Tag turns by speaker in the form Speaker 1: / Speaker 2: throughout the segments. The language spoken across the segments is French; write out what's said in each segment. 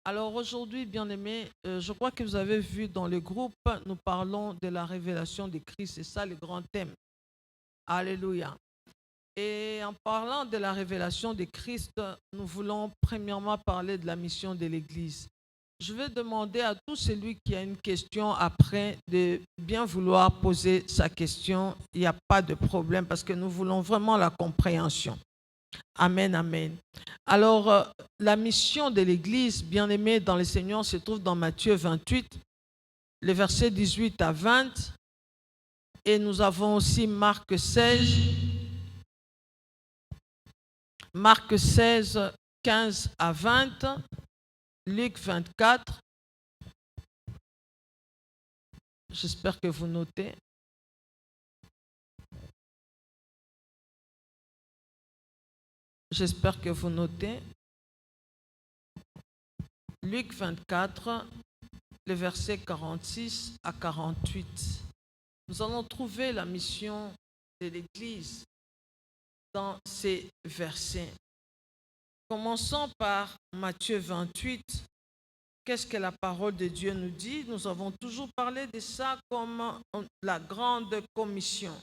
Speaker 1: Alors aujourd'hui, bien-aimés, je crois que vous avez vu dans le groupe, nous parlons de la révélation de Christ. C'est ça le grand thème. Alléluia. Et en parlant de la révélation de Christ, nous voulons premièrement parler de la mission de l'Église. Je vais demander à tout celui qui a une question après de bien vouloir poser sa question. Il n'y a pas de problème parce que nous voulons vraiment la compréhension. Amen, amen. Alors, la mission de l'Église, bien-aimée dans le Seigneur, se trouve dans Matthieu 28, les versets 18 à 20. Et nous avons aussi Marc 16, 15 à 20, Luc 24. J'espère que vous notez. J'espère que vous notez. Luc 24, les versets 46 à 48. Nous allons trouver la mission de l'Église dans ces versets. Commençons par Matthieu 28. Qu'est-ce que la parole de Dieu nous dit? Nous avons toujours parlé de ça comme la grande commission.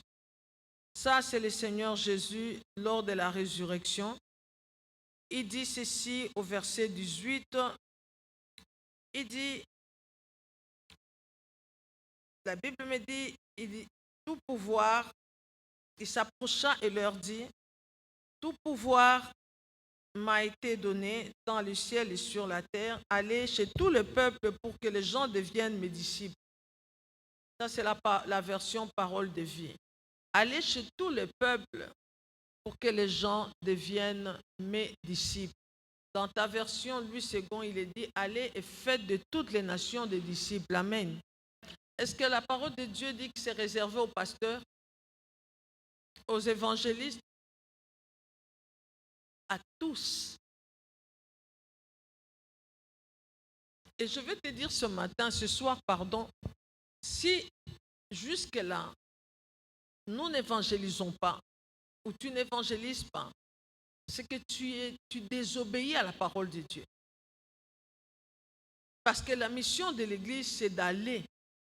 Speaker 1: Ça, c'est le Seigneur Jésus lors de la résurrection. Il dit ceci au verset 18. Il dit, la Bible me dit, il dit, tout pouvoir, il s'approcha et leur dit, tout pouvoir m'a été donné dans le ciel et sur la terre. Allez chez tout le peuple pour que les gens deviennent mes disciples. Ça, c'est la version parole de vie. Allez chez tout le peuple pour que les gens deviennent mes disciples. Dans ta version, Louis II, il est dit, allez et faites de toutes les nations des disciples. Amen. Est-ce que la parole de Dieu dit que c'est réservé aux pasteurs, aux évangélistes, à tous? Et je vais te dire ce soir, si jusque-là, nous n'évangélisons pas, ou tu n'évangélises pas, c'est que tu désobéis à la parole de Dieu. Parce que la mission de l'Église, c'est d'aller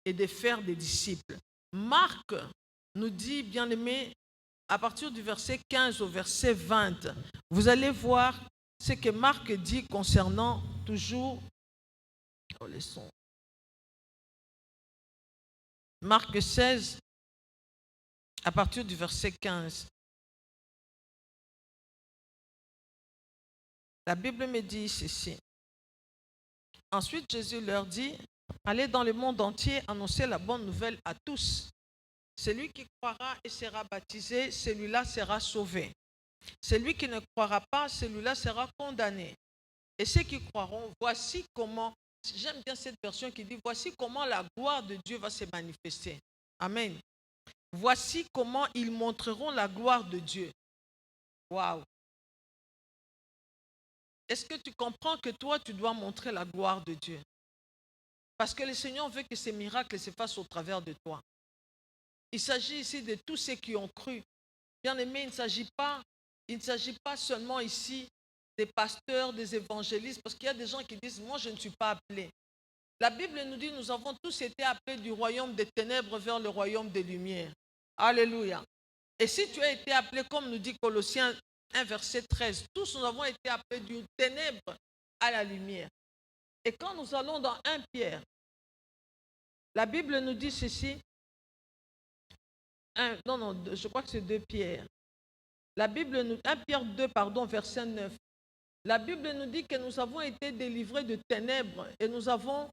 Speaker 1: et de faire des disciples. Marc nous dit, bien-aimés, à partir du verset 15 au verset 20, vous allez voir ce que Marc dit concernant toujours les sons. Marc 16, à partir du verset 15. La Bible me dit ceci. Ensuite, Jésus leur dit, allez dans le monde entier, annoncer la bonne nouvelle à tous. Celui qui croira et sera baptisé, celui-là sera sauvé. Celui qui ne croira pas, celui-là sera condamné. Et ceux qui croiront, voici comment, j'aime bien cette version qui dit, voici comment la gloire de Dieu va se manifester. Amen. Voici comment ils montreront la gloire de Dieu. Waouh. Est-ce que tu comprends que toi, tu dois montrer la gloire de Dieu? Parce que le Seigneur veut que ces miracles se fassent au travers de toi. Il s'agit ici de tous ceux qui ont cru. Bien-aimés, il ne s'agit pas seulement ici des pasteurs, des évangélistes, parce qu'il y a des gens qui disent, moi je ne suis pas appelé. La Bible nous dit, nous avons tous été appelés du royaume des ténèbres vers le royaume des lumières. Alléluia. Et si tu as été appelé, comme nous dit Colossiens 1, verset 13, tous nous avons été appelés du ténèbre à la lumière. Et quand nous allons dans 1 Pierre, la Bible nous dit ceci, je crois que c'est 2 Pierre. La Bible nous, 1 Pierre 2, verset 9. La Bible nous dit que nous avons été délivrés de ténèbres et nous avons,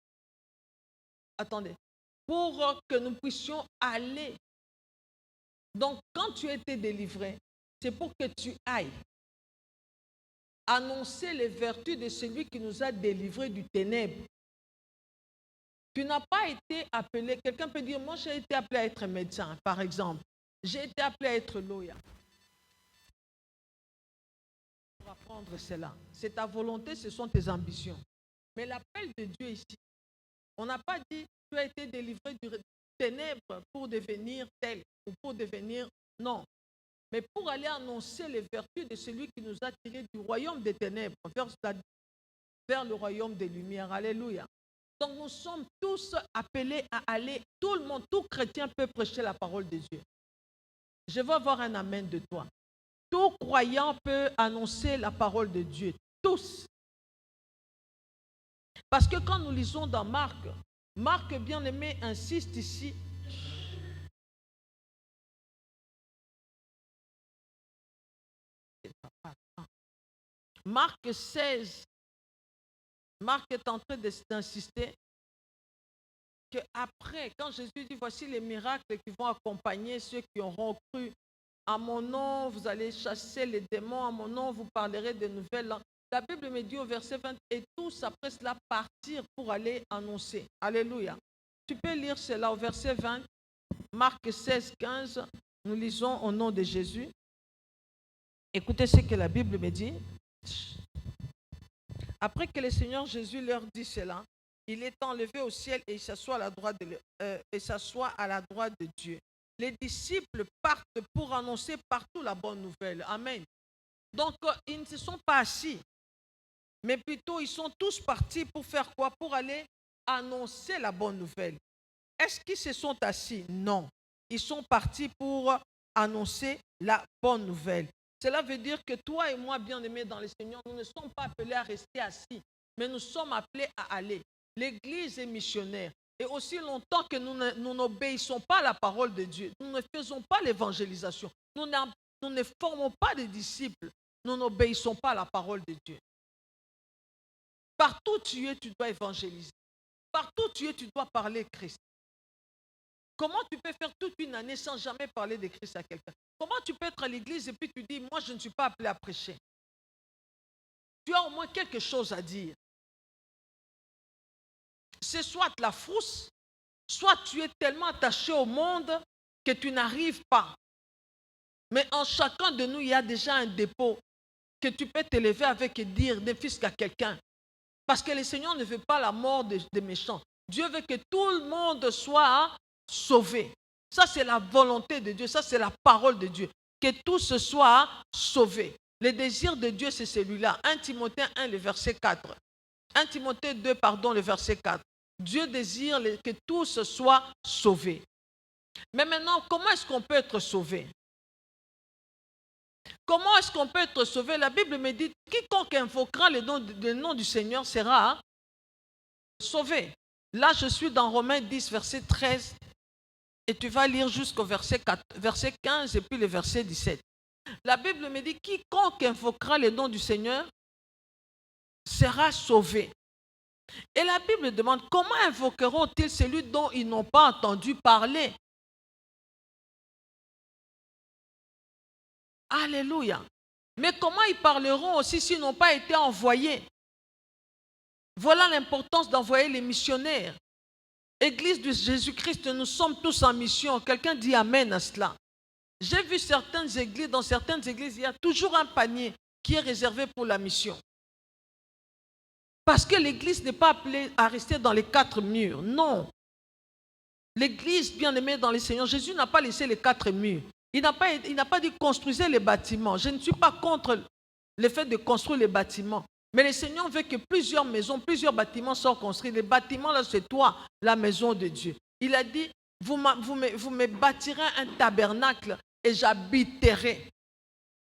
Speaker 1: pour que nous puissions aller. Donc, quand tu as été délivré, c'est pour que tu ailles annoncer les vertus de celui qui nous a délivrés du ténèbre. Tu n'as pas été appelé, quelqu'un peut dire, moi j'ai été appelé à être médecin, par exemple. J'ai été appelé à être lawyer. Pour apprendre cela. C'est ta volonté, ce sont tes ambitions. Mais l'appel de Dieu ici, on n'a pas dit, tu as été délivré du ténèbre pour devenir tel ou pour devenir, non. Mais pour aller annoncer les vertus de celui qui nous a tirés du royaume des ténèbres. vers le royaume des lumières. Alléluia. Donc nous sommes tous appelés à aller, tout le monde, tout chrétien peut prêcher la parole de Dieu. Je veux avoir un amen de toi. Tout croyant peut annoncer la parole de Dieu. Tous. Parce que quand nous lisons dans Marc, Marc bien-aimé insiste ici. Marc 16, Marc est en train d'insister qu'après, quand Jésus dit, voici les miracles qui vont accompagner ceux qui auront cru. À mon nom, vous allez chasser les démons. À mon nom, vous parlerez de nouvelles langues. La Bible me dit au verset 20, et tous après cela partir pour aller annoncer. Alléluia. Tu peux lire cela au verset 20, Marc 16, 15. Nous lisons au nom de Jésus. Écoutez ce que la Bible me dit. Après que le Seigneur Jésus leur dit cela, il est enlevé au ciel et il s'assoit à la droite de Dieu. Les disciples partent pour annoncer partout la bonne nouvelle. Amen. Donc, ils ne se sont pas assis, mais plutôt ils sont tous partis pour faire quoi? Pour aller annoncer la bonne nouvelle. Est-ce qu'ils se sont assis? Non. Ils sont partis pour annoncer la bonne nouvelle. Cela veut dire que toi et moi, bien-aimés dans le Seigneur, nous ne sommes pas appelés à rester assis, mais nous sommes appelés à aller. L'Église est missionnaire. Et aussi longtemps que nous n'obéissons pas à la parole de Dieu, nous ne faisons pas l'évangélisation, nous ne formons pas de disciples, nous n'obéissons pas à la parole de Dieu. Partout où tu es, tu dois évangéliser. Partout où tu es, tu dois parler Christ. Comment tu peux faire toute une année sans jamais parler de Christ à quelqu'un? Comment tu peux être à l'église et puis tu dis, moi je ne suis pas appelé à prêcher? Tu as au moins quelque chose à dire. C'est soit la frousse, soit tu es tellement attaché au monde que tu n'arrives pas. Mais en chacun de nous, il y a déjà un dépôt que tu peux t'élever avec et dire des fils à quelqu'un. Parce que le Seigneur ne veut pas la mort des méchants. Dieu veut que tout le monde soit sauvé. Ça, c'est la volonté de Dieu. Ça, c'est la parole de Dieu. Que tous soient sauvés. Le désir de Dieu, c'est celui-là. 1 Timothée 1, le verset 4. 1 Timothée 2, pardon, le verset 4. Dieu désire que tous soient sauvés. Mais maintenant, comment est-ce qu'on peut être sauvé? Comment est-ce qu'on peut être sauvé? La Bible me dit, quiconque invoquera le nom du Seigneur sera sauvé. Là, je suis dans Romains 10, verset 13. Et tu vas lire jusqu'au verset 15 et puis le verset 17. La Bible me dit, quiconque invoquera le nom du Seigneur sera sauvé. Et la Bible demande, comment invoqueront-ils celui dont ils n'ont pas entendu parler? Alléluia. Mais comment ils parleront aussi s'ils n'ont pas été envoyés? Voilà l'importance d'envoyer les missionnaires. Église de Jésus-Christ, nous sommes tous en mission. Quelqu'un dit amen à cela. J'ai vu certaines églises, dans certaines églises, il y a toujours un panier qui est réservé pour la mission. Parce que l'église n'est pas appelée à rester dans les 4 murs. Non. L'église, bien-aimée dans le Seigneur, Jésus n'a pas laissé les 4 murs. Il n'a pas dit construisez les bâtiments. Je ne suis pas contre le fait de construire les bâtiments. Mais le Seigneur veut que plusieurs maisons, plusieurs bâtiments soient construits. Les bâtiments, là, c'est toi, la maison de Dieu. Il a dit, vous me bâtirez un tabernacle et j'habiterai.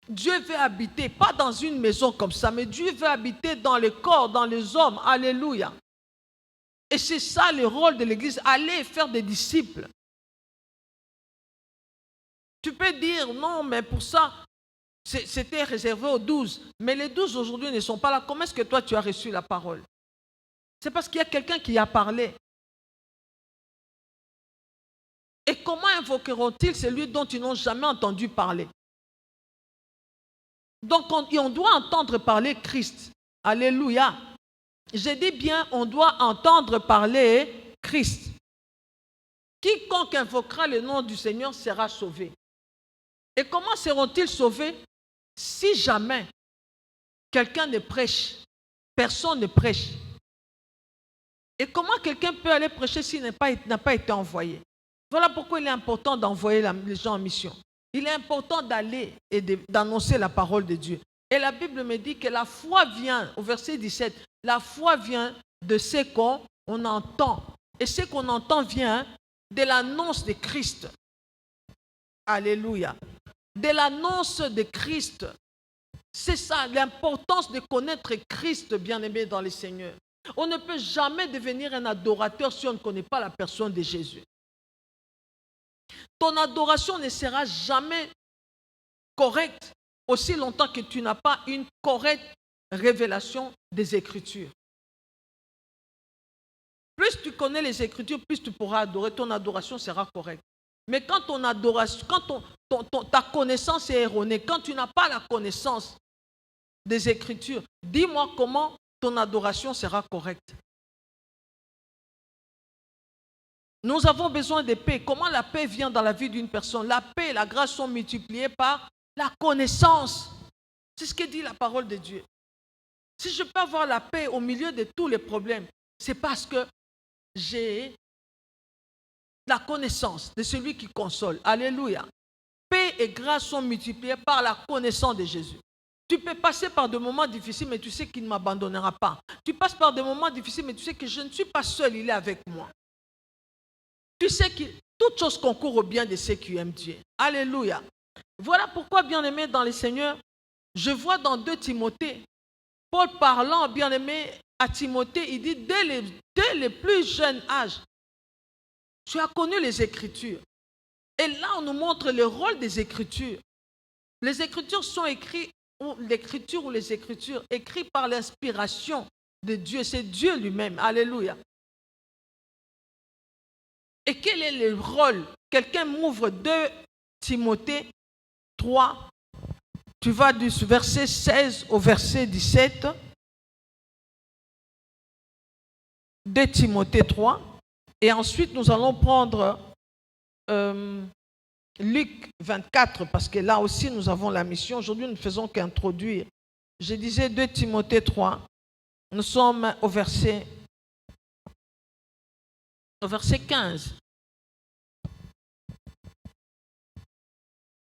Speaker 1: Dieu veut habiter, pas dans une maison comme ça, mais Dieu veut habiter dans le corps, dans les hommes. Alléluia. Et c'est ça le rôle de l'église, aller faire des disciples. Tu peux dire, non, mais pour ça, c'était réservé aux 12. Mais les 12 aujourd'hui ne sont pas là. Comment est-ce que toi, tu as reçu la parole? C'est parce qu'il y a quelqu'un qui a parlé. Et comment invoqueront-ils celui dont ils n'ont jamais entendu parler? Donc, on doit entendre parler Christ. Alléluia. J'ai dit bien, on doit entendre parler Christ. Quiconque invoquera le nom du Seigneur sera sauvé. Et comment seront-ils sauvés? Si jamais quelqu'un ne prêche, personne ne prêche. Et comment quelqu'un peut aller prêcher s'il n'a pas été envoyé? Voilà pourquoi il est important d'envoyer les gens en mission. Il est important d'aller et d'annoncer la parole de Dieu. Et la Bible me dit que la foi vient, au verset 17, La foi vient de ce qu'on entend. Et ce qu'on entend vient de l'annonce de Christ. Alléluia. De l'annonce de Christ. C'est ça, l'importance de connaître Christ, bien-aimé dans le Seigneur. On ne peut jamais devenir un adorateur si on ne connaît pas la personne de Jésus. Ton adoration ne sera jamais correcte aussi longtemps que tu n'as pas une correcte révélation des Écritures. Plus tu connais les Écritures, plus tu pourras adorer, ton adoration sera correcte. Mais quand ton adoration, quand ta connaissance est erronée, quand tu n'as pas la connaissance des Écritures, dis-moi comment ton adoration sera correcte. Nous avons besoin de paix. Comment la paix vient dans la vie d'une personne? La paix et la grâce sont multipliées par la connaissance. C'est ce que dit la parole de Dieu. Si je peux avoir la paix au milieu de tous les problèmes, c'est parce que j'ai la connaissance de celui qui console. Alléluia. Paix et grâce sont multipliées par la connaissance de Jésus. Tu peux passer par des moments difficiles, mais tu sais qu'il ne m'abandonnera pas. Tu passes par des moments difficiles, mais tu sais que je ne suis pas seul, il est avec moi. Tu sais que toute chose concourt au bien de ceux qui aiment Dieu. Alléluia. Voilà pourquoi, bien-aimé dans le Seigneur, je vois dans 2 Timothée, Paul parlant, bien-aimé, à Timothée, il dit, dès le plus jeune âge, tu as connu les Écritures. Et là, on nous montre le rôle des Écritures. Les Écritures sont écrites, ou les Écritures écrites par l'inspiration de Dieu. C'est Dieu lui-même. Alléluia. Et quel est le rôle? Quelqu'un m'ouvre 2 Timothée 3. Tu vas du verset 16 au verset 17. 2 Timothée 3. Et ensuite, nous allons prendre Luc 24, parce que là aussi, nous avons la mission. Aujourd'hui, nous ne faisons qu'introduire. Je disais 2 Timothée 3. Nous sommes au verset 15.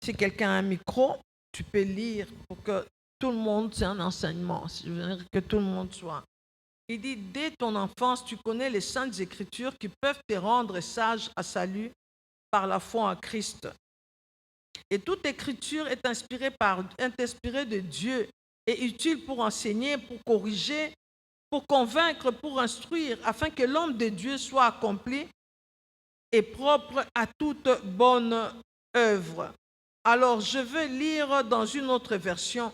Speaker 1: Si quelqu'un a un micro, tu peux lire pour que tout le monde, c'est un enseignement. Je veux dire que tout le monde soit. Il dit, dès ton enfance, tu connais les saintes écritures qui peuvent te rendre sage à salut par la foi en Christ. Et toute écriture est inspirée de Dieu et utile pour enseigner, pour corriger, pour convaincre, pour instruire, afin que l'homme de Dieu soit accompli et propre à toute bonne œuvre. Alors, je vais lire dans une autre version.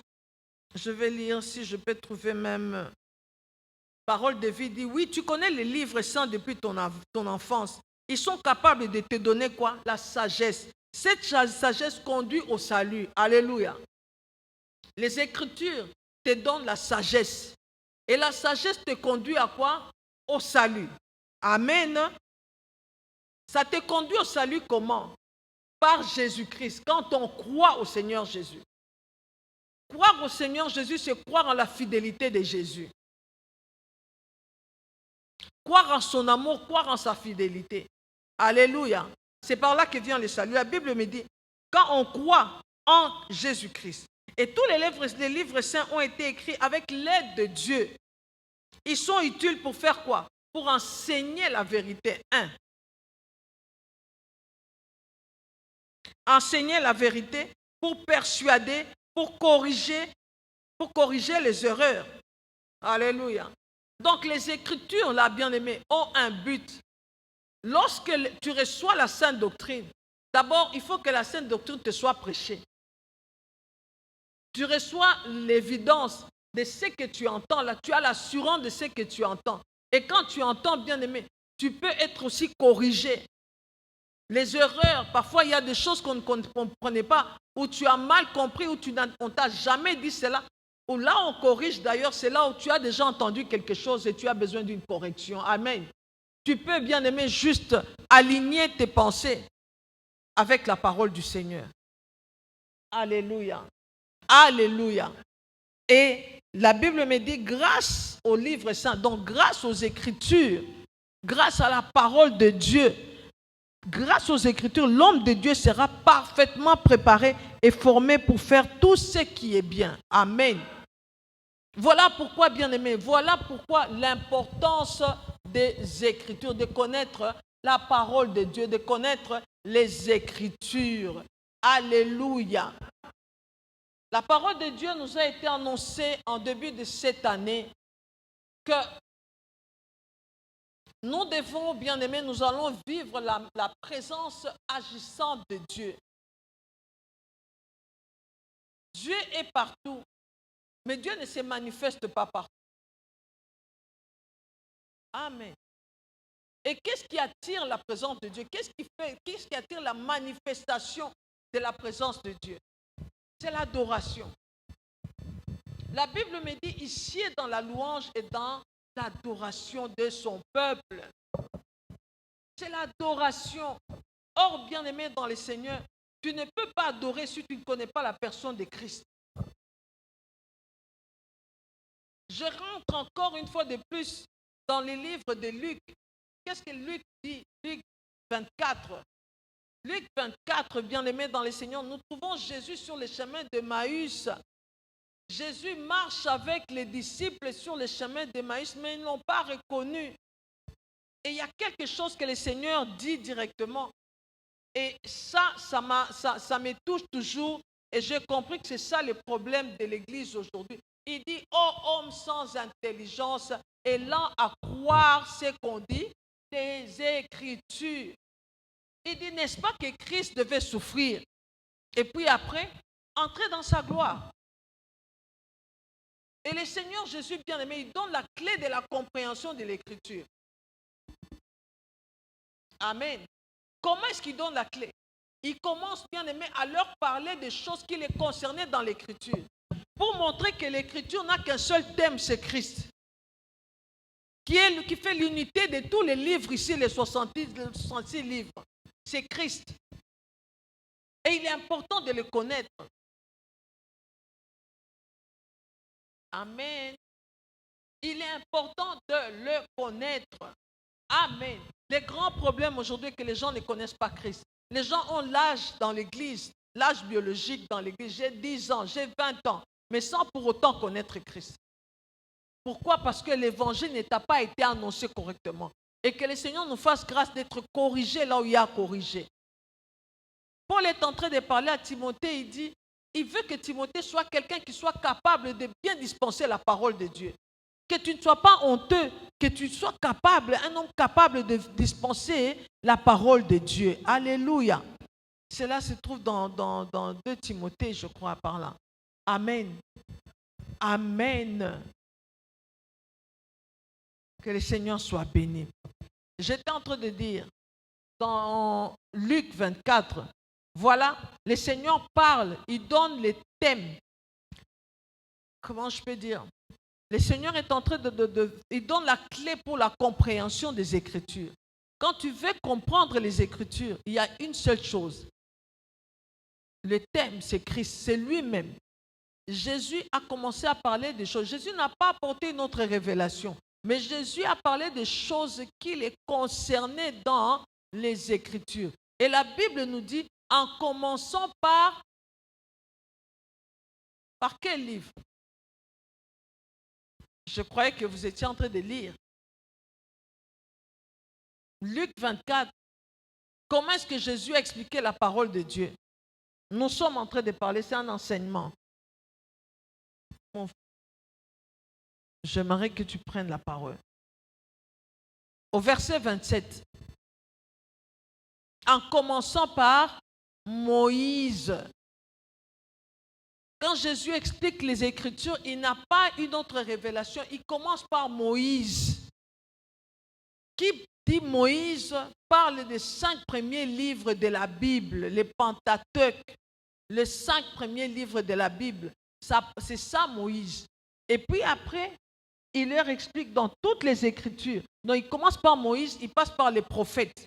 Speaker 1: Je vais lire, si je peux trouver même, Parole de vie dit, oui, tu connais les livres saints depuis ton enfance. Ils sont capables de te donner quoi? La sagesse. Cette sagesse conduit au salut. Alléluia. Les Écritures te donnent la sagesse. Et la sagesse te conduit à quoi? Au salut. Amen. Ça te conduit au salut comment? Par Jésus-Christ, quand on croit au Seigneur Jésus. Croire au Seigneur Jésus, c'est croire en la fidélité de Jésus. Croire en son amour, croire en sa fidélité. Alléluia. C'est par là que vient le salut. La Bible me dit, quand on croit en Jésus-Christ, et tous les livres saints ont été écrits avec l'aide de Dieu, ils sont utiles pour faire quoi? Pour enseigner la vérité. Enseigner la vérité, pour persuader, pour corriger les erreurs. Alléluia. Donc les Écritures, là, bien-aimés, ont un but. Lorsque tu reçois la sainte doctrine, d'abord, il faut que la sainte doctrine te soit prêchée. Tu reçois l'évidence de ce que tu entends, là, tu as l'assurance de ce que tu entends. Et quand tu entends, bien-aimé, tu peux être aussi corrigé. Les erreurs, parfois il y a des choses qu'on ne comprenait pas, où tu as mal compris, où on ne t'a jamais dit cela. Ou là on corrige d'ailleurs, c'est là où tu as déjà entendu quelque chose et tu as besoin d'une correction. Amen. Tu peux, bien aimé, juste aligner tes pensées avec la parole du Seigneur. Alléluia. Alléluia. Et la Bible me dit, grâce au livre saint, donc grâce aux Écritures, grâce à la parole de Dieu, grâce aux Écritures, l'homme de Dieu sera parfaitement préparé et formé pour faire tout ce qui est bien. Amen. Voilà pourquoi, bien-aimés, voilà pourquoi l'importance des Écritures, de connaître la parole de Dieu, de connaître les Écritures. Alléluia. La parole de Dieu nous a été annoncée en début de cette année que nous devons, bien-aimés, nous allons vivre la présence agissante de Dieu. Dieu est partout, mais Dieu ne se manifeste pas partout. Amen. Et qu'est-ce qui attire la présence de Dieu? Qu'est-ce qui attire la manifestation de la présence de Dieu? C'est l'adoration. La Bible me dit, ici est dans la louange et dans l'adoration de son peuple. C'est l'adoration. Or, bien-aimé dans le Seigneur, tu ne peux pas adorer si tu ne connais pas la personne de Christ. Je rentre encore une fois de plus dans les livres de Luc. Qu'est-ce que Luc dit? Luc 24. Luc 24, bien-aimé dans le Seigneur, nous trouvons Jésus sur le chemin de Maüs. Jésus marche avec les disciples sur le chemin de Maüs, mais ils ne l'ont pas reconnu. Et il y a quelque chose que le Seigneur dit directement. Et ça me touche toujours. Et j'ai compris que c'est ça le problème de l'Église aujourd'hui. Il dit, ô homme sans intelligence et lent à croire ce qu'on dit des Écritures. Il dit, n'est-ce pas que Christ devait souffrir et puis après, entrer dans sa gloire? Et le Seigneur Jésus, bien-aimé, il donne la clé de la compréhension de l'Écriture. Amen. Comment est-ce qu'il donne la clé? Il commence, bien-aimé, à leur parler des choses qui les concernaient dans l'Écriture. Pour montrer que l'Écriture n'a qu'un seul thème, c'est Christ. Qui fait l'unité de tous les livres ici, les 66 livres. C'est Christ. Et il est important de le connaître. Amen. Il est important de le connaître. Amen. Les grands problèmes aujourd'hui, c'est que les gens ne connaissent pas Christ. Les gens ont l'âge dans l'église, l'âge biologique dans l'église. J'ai 10 ans, j'ai 20 ans, mais sans pour autant connaître Christ. Pourquoi? Parce que l'évangile n'a pas été annoncé correctement. Et que le Seigneur nous fasse grâce d'être corrigé là où il y a à corriger. Paul est en train de parler à Timothée, il dit, il veut que Timothée soit quelqu'un qui soit capable de bien dispenser la parole de Dieu. Que tu ne sois pas honteux, que tu sois capable, un homme capable de dispenser la parole de Dieu. Alléluia. Cela se trouve dans 2 Timothée, je crois, par là. Amen. Amen. Que le Seigneur soit béni. J'étais en train de dire, dans Luc 24, voilà, le Seigneur parle, il donne les thèmes. Comment je peux dire? Le Seigneur est en train il donne la clé pour la compréhension des Écritures. Quand tu veux comprendre les Écritures, il y a une seule chose. Le thème, c'est Christ, c'est lui-même. Jésus a commencé à parler des choses. Jésus n'a pas apporté une autre révélation, mais Jésus a parlé des choses qui les concernaient dans les Écritures. Et la Bible nous dit, en commençant par quel livre? Je croyais que vous étiez en train de lire. Luc 24. Comment est-ce que Jésus a expliqué la parole de Dieu? Nous sommes en train de parler, c'est un enseignement. J'aimerais que tu prennes la parole. Au verset 27. En commençant par Moïse. Quand Jésus explique les Écritures, il n'a pas une autre révélation. Il commence par Moïse. Qui dit Moïse parle des 5 premiers livres de la Bible, les Pentateuque, les 5 premiers livres de la Bible. C'est ça Moïse. Et puis après, il leur explique dans toutes les Écritures. Donc il commence par Moïse, il passe par les prophètes.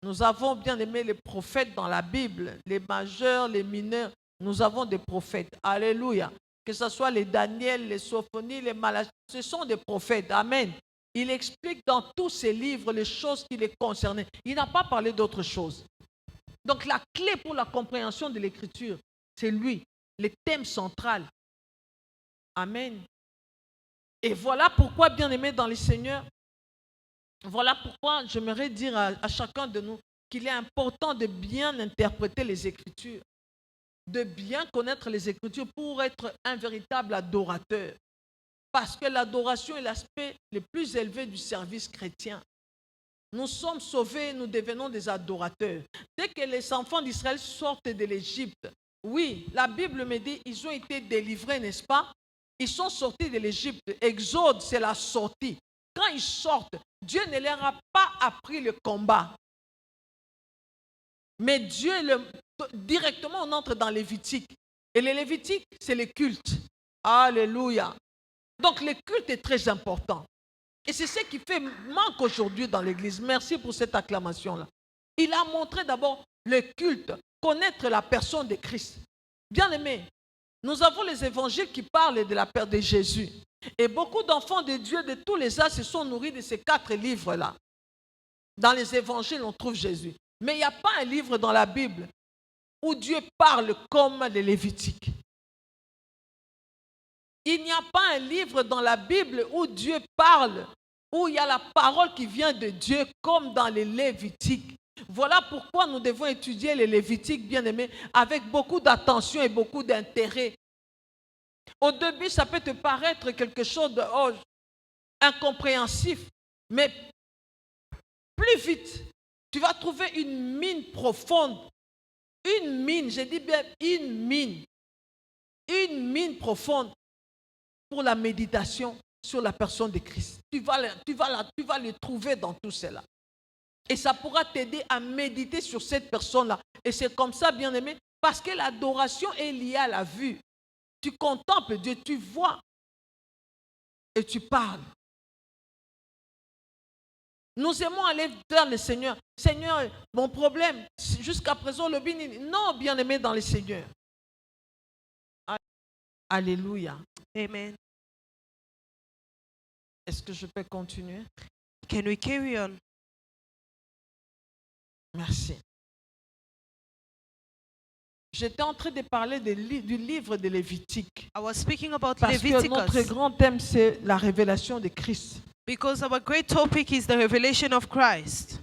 Speaker 1: Nous avons bien aimé les prophètes dans la Bible, les majeurs, les mineurs. Nous avons des prophètes. Alléluia. Que ce soit les Daniel, les Sophonies, les Malachie, ce sont des prophètes. Amen. Il explique dans tous ses livres les choses qui les concernaient. Il n'a pas parlé d'autre chose. Donc la clé pour la compréhension de l'Écriture, c'est lui, le thème central. Amen. Et voilà pourquoi, bien-aimés dans le Seigneur, voilà pourquoi j'aimerais dire à chacun de nous qu'il est important de bien interpréter les Écritures, de bien connaître les Écritures pour être un véritable adorateur. Parce que l'adoration est l'aspect le plus élevé du service chrétien. Nous sommes sauvés, nous devenons des adorateurs. Dès que les enfants d'Israël sortent de l'Égypte, oui, la Bible me dit ils ont été délivrés, n'est-ce pas? Ils sont sortis de l'Égypte. Exode, c'est la sortie. Quand ils sortent, Dieu ne leur a pas appris le combat. Mais Dieu, directement, on entre dans Lévitique. Et le Lévitique, c'est le culte. Alléluia. Donc, le culte est très important. Et c'est ce qui fait manque aujourd'hui dans l'Église. Merci pour cette acclamation-là. Il a montré d'abord le culte, connaître la personne de Christ. Bien-aimés, nous avons les évangiles qui parlent de la perte de Jésus. Et beaucoup d'enfants de Dieu de tous les âges se sont nourris de ces 4 livres-là. Dans les évangiles, on trouve Jésus. Mais il n'y a pas un livre dans la Bible où Dieu parle comme les Lévitiques. Il n'y a pas un livre dans la Bible où Dieu parle, où il y a la parole qui vient de Dieu comme dans les Lévitiques. Voilà pourquoi nous devons étudier les Lévitiques, bien-aimés, avec beaucoup d'attention et beaucoup d'intérêt. Au début, ça peut te paraître quelque chose de incompréhensif, mais plus vite, tu vas trouver une mine profonde. Une mine, je dis bien une mine profonde pour la méditation sur la personne de Christ. Tu vas le trouver dans tout cela. Et ça pourra t'aider à méditer sur cette personne-là. Et c'est comme ça, bien-aimé, parce que l'adoration est liée à la vue. Tu contemples Dieu, tu vois et tu parles. Nous aimons aller vers le Seigneur. Seigneur, mon problème, jusqu'à présent, le béni. Non, bien-aimé dans le Seigneur. Alléluia.
Speaker 2: Amen.
Speaker 1: Est-ce que je peux continuer?
Speaker 2: Can we carry on?
Speaker 1: Merci. J'étais en train de parler du livre de Lévitique.
Speaker 2: I was speaking about
Speaker 1: Parce que notre
Speaker 2: Leviticus
Speaker 1: grand thème, c'est la révélation de Christ.
Speaker 2: because our great topic is the revelation of Christ.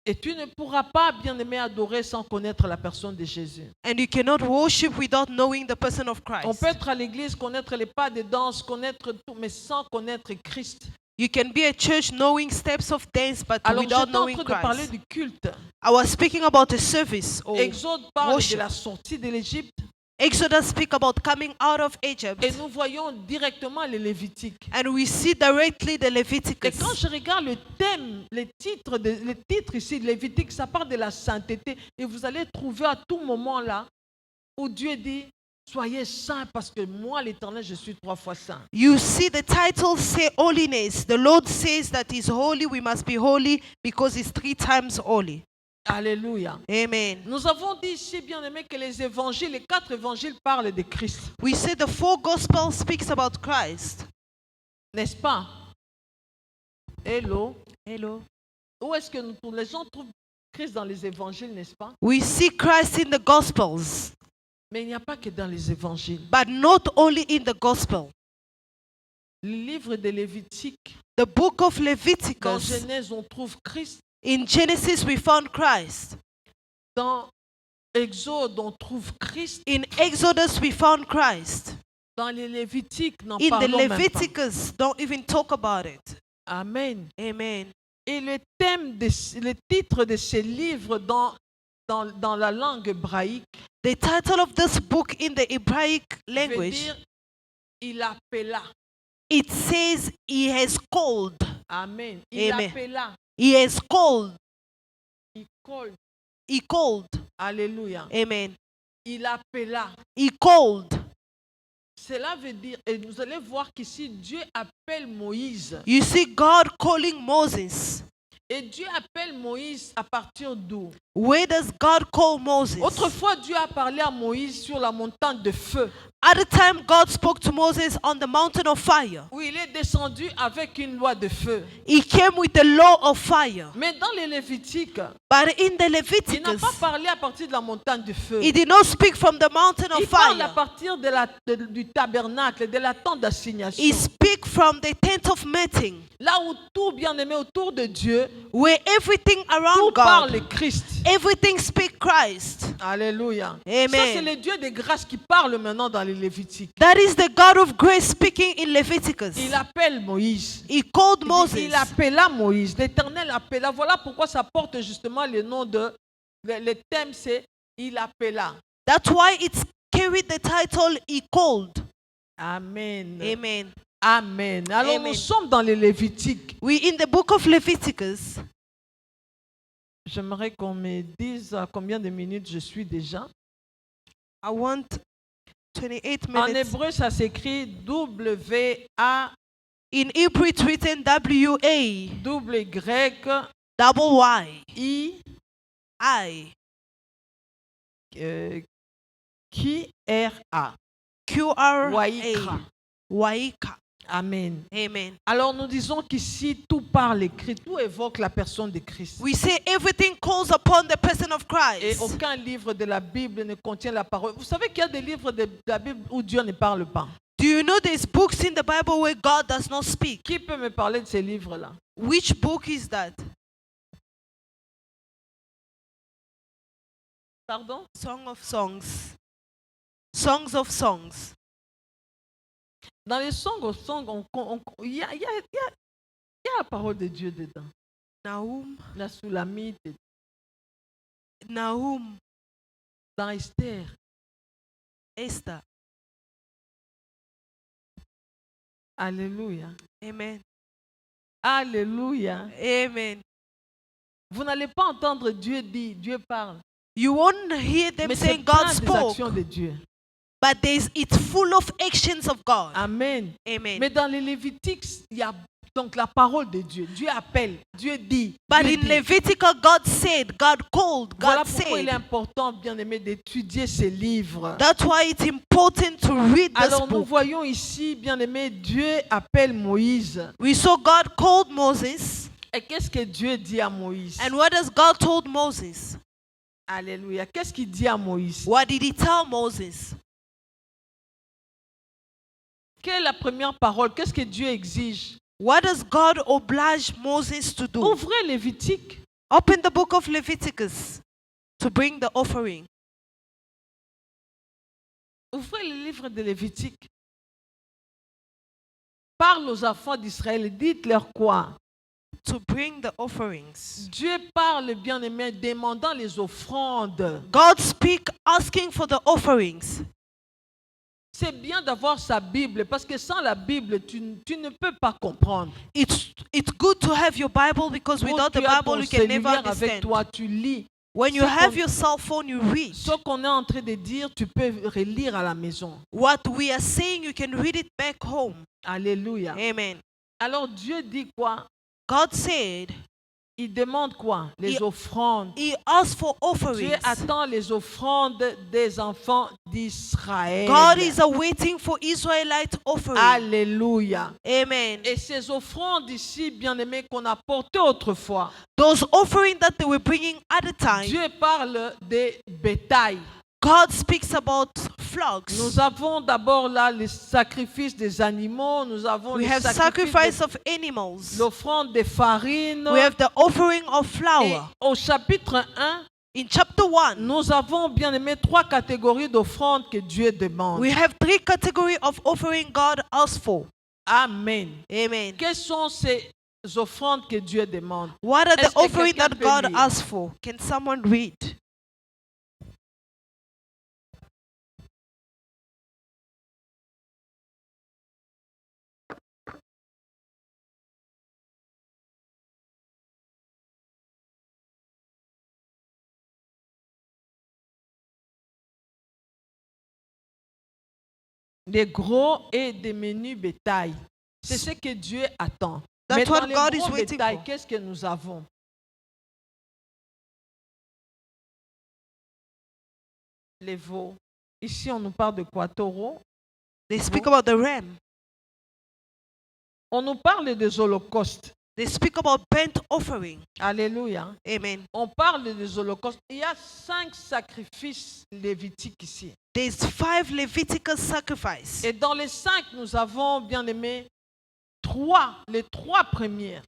Speaker 1: Et tu ne pourras pas, bien-aimé, adorer sans connaître la personne de Jésus.
Speaker 2: And you cannot worship without knowing the person of
Speaker 1: On
Speaker 2: Christ.
Speaker 1: peut être à l'église, connaître les pas de danse, connaître tout, mais sans connaître Christ.
Speaker 2: You can be at church knowing steps of dance, but
Speaker 1: Alors,
Speaker 2: without
Speaker 1: j'étais en
Speaker 2: knowing
Speaker 1: train de parler
Speaker 2: Christ.
Speaker 1: du culte.
Speaker 2: I was speaking about a service or
Speaker 1: Exode parle
Speaker 2: worship.
Speaker 1: de la sortie de l'Égypte.
Speaker 2: Exodus speak about coming out of Egypt.
Speaker 1: Et nous voyons directement les Lévitiques.
Speaker 2: And we see directly the
Speaker 1: Et
Speaker 2: Leviticus.
Speaker 1: quand je regarde le thème, les titres ici de Lévitique, ça parle de la sainteté. Et vous allez trouver à tout moment là où Dieu dit, soyez saints parce que moi, l'Éternel, je suis 3 fois saint.
Speaker 2: You see the title say holiness. The Lord says that He's holy. We must be holy because He's 3 times holy.
Speaker 1: Alléluia.
Speaker 2: Amen.
Speaker 1: Nous avons dit ici, bien aimé, que les évangiles, les 4 évangiles parlent de Christ.
Speaker 2: We say the 4 Gospels speaks about Christ.
Speaker 1: N'est-ce pas? Hello.
Speaker 2: Hello.
Speaker 1: Où est-ce que les gens trouvent Christ dans les évangiles, n'est-ce pas?
Speaker 2: We see Christ in the Gospels,
Speaker 1: Mais il n'y a pas que dans les évangiles.
Speaker 2: but not only in the Gospel.
Speaker 1: Le livre de Lévitique,
Speaker 2: The book of
Speaker 1: dans
Speaker 2: Leviticus,
Speaker 1: Genèse, on trouve Christ.
Speaker 2: in Genesis we found Christ.
Speaker 1: Dans Exode, on trouve Christ.
Speaker 2: In Exodus we found Christ.
Speaker 1: Dans les Lévitiques, n'en
Speaker 2: In the
Speaker 1: parlons même pas.
Speaker 2: Leviticus, don't even talk about it.
Speaker 1: Amen.
Speaker 2: Amen.
Speaker 1: Et le titre de ce livre dans la langue hébraïque
Speaker 2: The title of this book in the Hebraic
Speaker 1: veut
Speaker 2: language,
Speaker 1: dire il appela.
Speaker 2: it says He has called.
Speaker 1: Amen. Il
Speaker 2: Amen.
Speaker 1: appela.
Speaker 2: He has called.
Speaker 1: Il colle.
Speaker 2: He called.
Speaker 1: Alléluia.
Speaker 2: Amen.
Speaker 1: Il appela.
Speaker 2: He called.
Speaker 1: Cela veut dire, et vous allez voir qu'ici, Dieu appelle Moïse.
Speaker 2: You see God calling Moses.
Speaker 1: Et Dieu appelle Moïse à partir d'où?
Speaker 2: Where does God call Moses?
Speaker 1: Autrefois, Dieu a parlé à Moïse sur la montagne de feu.
Speaker 2: At the time, God spoke to Moses on the mountain of fire.
Speaker 1: où il est descendu avec une loi de feu.
Speaker 2: He came with the law of fire.
Speaker 1: Mais dans les Lévitiques,
Speaker 2: But in the
Speaker 1: il n'a
Speaker 2: Leviticus,
Speaker 1: pas parlé à partir de la montagne du feu.
Speaker 2: he did not speak from the mountain of
Speaker 1: Il parle à
Speaker 2: fire.
Speaker 1: partir du tabernacle, de la tente d'assignation.
Speaker 2: He speak from the tent of meeting,
Speaker 1: Là où tout bien-aimé autour de Dieu,
Speaker 2: where everything
Speaker 1: tout
Speaker 2: around
Speaker 1: parle
Speaker 2: God,
Speaker 1: Christ.
Speaker 2: everything speak Christ.
Speaker 1: Alléluia.
Speaker 2: Amen.
Speaker 1: Ça, c'est le Dieu de grâce qui parle maintenant dans les Lévitiques.
Speaker 2: That is the God of grace speaking in Leviticus.
Speaker 1: Il appelle Moïse.
Speaker 2: He called
Speaker 1: Il dit,
Speaker 2: Moses.
Speaker 1: il appela Moïse. L'Éternel appela. Voilà pourquoi ça porte justement le nom de... Le thème, c'est il appela.
Speaker 2: That's why it's carried the title He called.
Speaker 1: Amen.
Speaker 2: Amen.
Speaker 1: Amen. Alors
Speaker 2: Amen.
Speaker 1: nous sommes dans les Lévitiques.
Speaker 2: We in the book of Leviticus.
Speaker 1: J'aimerais qu'on me dise à combien de minutes je suis déjà.
Speaker 2: I want 28
Speaker 1: En
Speaker 2: minutes.
Speaker 1: hébreu, ça s'écrit W-A,
Speaker 2: In Hebrew, it's written W-A,
Speaker 1: W-Y,
Speaker 2: double Y,
Speaker 1: I,
Speaker 2: I,
Speaker 1: Q-R-A.
Speaker 2: Q-R-A,
Speaker 1: Waïka.
Speaker 2: Waika.
Speaker 1: Amen.
Speaker 2: Amen.
Speaker 1: Alors nous disons qu'ici, tout parle Christ, tout évoque la personne de Christ.
Speaker 2: We say everything calls upon the person of
Speaker 1: Et
Speaker 2: Christ.
Speaker 1: aucun livre de la Bible ne contient la parole. Vous savez qu'il y a des livres de la Bible où Dieu ne parle pas.
Speaker 2: Do you know there's books in the Bible where God does not speak?
Speaker 1: Qui peut me parler de ces livres-là?
Speaker 2: Which book is that?
Speaker 1: Pardon?
Speaker 2: Song of Songs. Songs of Songs.
Speaker 1: Dans les Songs of Songs, il y a la parole de Dieu dedans.
Speaker 2: Nahum.
Speaker 1: La Soulamite,
Speaker 2: Nahum.
Speaker 1: dans Esther.
Speaker 2: Esther.
Speaker 1: Alléluia.
Speaker 2: Amen.
Speaker 1: Alléluia.
Speaker 2: Amen.
Speaker 1: Vous n'allez pas entendre Dieu dire, Dieu parle.
Speaker 2: You won't hear them
Speaker 1: Mais c'est
Speaker 2: saying
Speaker 1: plein
Speaker 2: God
Speaker 1: des
Speaker 2: spoke,
Speaker 1: actions de Dieu.
Speaker 2: but it's full of actions of God.
Speaker 1: Amen.
Speaker 2: Amen.
Speaker 1: Mais dans les Lévitiques, il y a donc la parole de Dieu. Dieu appelle, Dieu dit.
Speaker 2: But
Speaker 1: Dieu
Speaker 2: in
Speaker 1: dit.
Speaker 2: Leviticus, God said, God called,
Speaker 1: Voilà
Speaker 2: God
Speaker 1: pourquoi il est
Speaker 2: said.
Speaker 1: important, bien aimé, d'étudier ces livres.
Speaker 2: That's why it's important to read this
Speaker 1: Alors nous
Speaker 2: book.
Speaker 1: voyons ici, bien aimé, Dieu appelle Moïse.
Speaker 2: We saw God called Moses.
Speaker 1: Et qu'est-ce que Dieu dit à Moïse?
Speaker 2: And what does God told Moses?
Speaker 1: Alléluia. Qu'est-ce qu'il dit à Moïse?
Speaker 2: What did he tell Moses?
Speaker 1: Quelle est la première parole? Qu'est-ce que Dieu exige?
Speaker 2: What does God oblige Moses to do?
Speaker 1: Ouvrez Lévitique.
Speaker 2: Open the book of Leviticus to bring the offering.
Speaker 1: Ouvrez le livre de Lévitique. Parle aux enfants d'Israël. Dites-leur quoi?
Speaker 2: To bring the offerings.
Speaker 1: Dieu parle, bien aimé, demandant les offrandes.
Speaker 2: God speak asking for the offerings.
Speaker 1: C'est bien d'avoir sa Bible parce que sans la Bible, tu ne peux pas comprendre.
Speaker 2: It's good to have your Bible because
Speaker 1: Quand
Speaker 2: without the
Speaker 1: tu as ton
Speaker 2: Bible you can never
Speaker 1: cellulaire avec
Speaker 2: understand.
Speaker 1: toi, tu lis.
Speaker 2: When you
Speaker 1: Ce
Speaker 2: have
Speaker 1: qu'on-
Speaker 2: your cell phone, you read.
Speaker 1: Ce qu'on est en train de dire, tu peux relire à la maison.
Speaker 2: What we are saying, you can read it back home.
Speaker 1: Alléluia.
Speaker 2: Amen.
Speaker 1: Alors Dieu dit quoi?
Speaker 2: God said
Speaker 1: Il demande quoi? Les
Speaker 2: Il-
Speaker 1: offrandes.
Speaker 2: He asked for
Speaker 1: Dieu
Speaker 2: offerings.
Speaker 1: attend les offrandes des enfants d'Israël.
Speaker 2: God is awaiting for Israelite offering.
Speaker 1: Alléluia.
Speaker 2: Amen.
Speaker 1: Et ces offrandes ici, bien aimées, qu'on a portées autrefois,
Speaker 2: Those offerings that they were bringing at the time,
Speaker 1: Dieu parle des bétails.
Speaker 2: God speaks about flocks.
Speaker 1: Nous avons d'abord là les sacrifices des animaux, nous avons
Speaker 2: We
Speaker 1: les
Speaker 2: have sacrifice of animals.
Speaker 1: l'offrande des farines.
Speaker 2: We have the offering of
Speaker 1: Et
Speaker 2: flour.
Speaker 1: au chapitre 1,
Speaker 2: In chapter 1,
Speaker 1: nous avons bien aimé 3 catégories d'offrandes que Dieu demande.
Speaker 2: we have 3 categories of offering God asks for.
Speaker 1: Amen.
Speaker 2: Amen.
Speaker 1: Quelles sont ces offrandes que Dieu demande?
Speaker 2: What are the
Speaker 1: Est-ce que
Speaker 2: offerings
Speaker 1: quelqu'un
Speaker 2: that
Speaker 1: peut
Speaker 2: God
Speaker 1: lire?
Speaker 2: asks for? Can someone read?
Speaker 1: Des gros et des menus bétails. C'est ce que Dieu attend.
Speaker 2: That's
Speaker 1: Mais
Speaker 2: what
Speaker 1: dans les
Speaker 2: God is
Speaker 1: gros
Speaker 2: waiting
Speaker 1: bétails,
Speaker 2: for.
Speaker 1: qu'est-ce que nous avons? Les veaux. Ici, on nous parle de quoi? Taureau?
Speaker 2: They speak about the ram.
Speaker 1: On nous parle des holocaustes.
Speaker 2: They speak about burnt offering.
Speaker 1: Alléluia.
Speaker 2: Amen.
Speaker 1: On parle des holocaustes. Il y a 5 sacrifices lévitiques ici.
Speaker 2: There's 5 Leviticus sacrifices.
Speaker 1: Et dans les 5, nous avons, bien aimé, les 3 premières.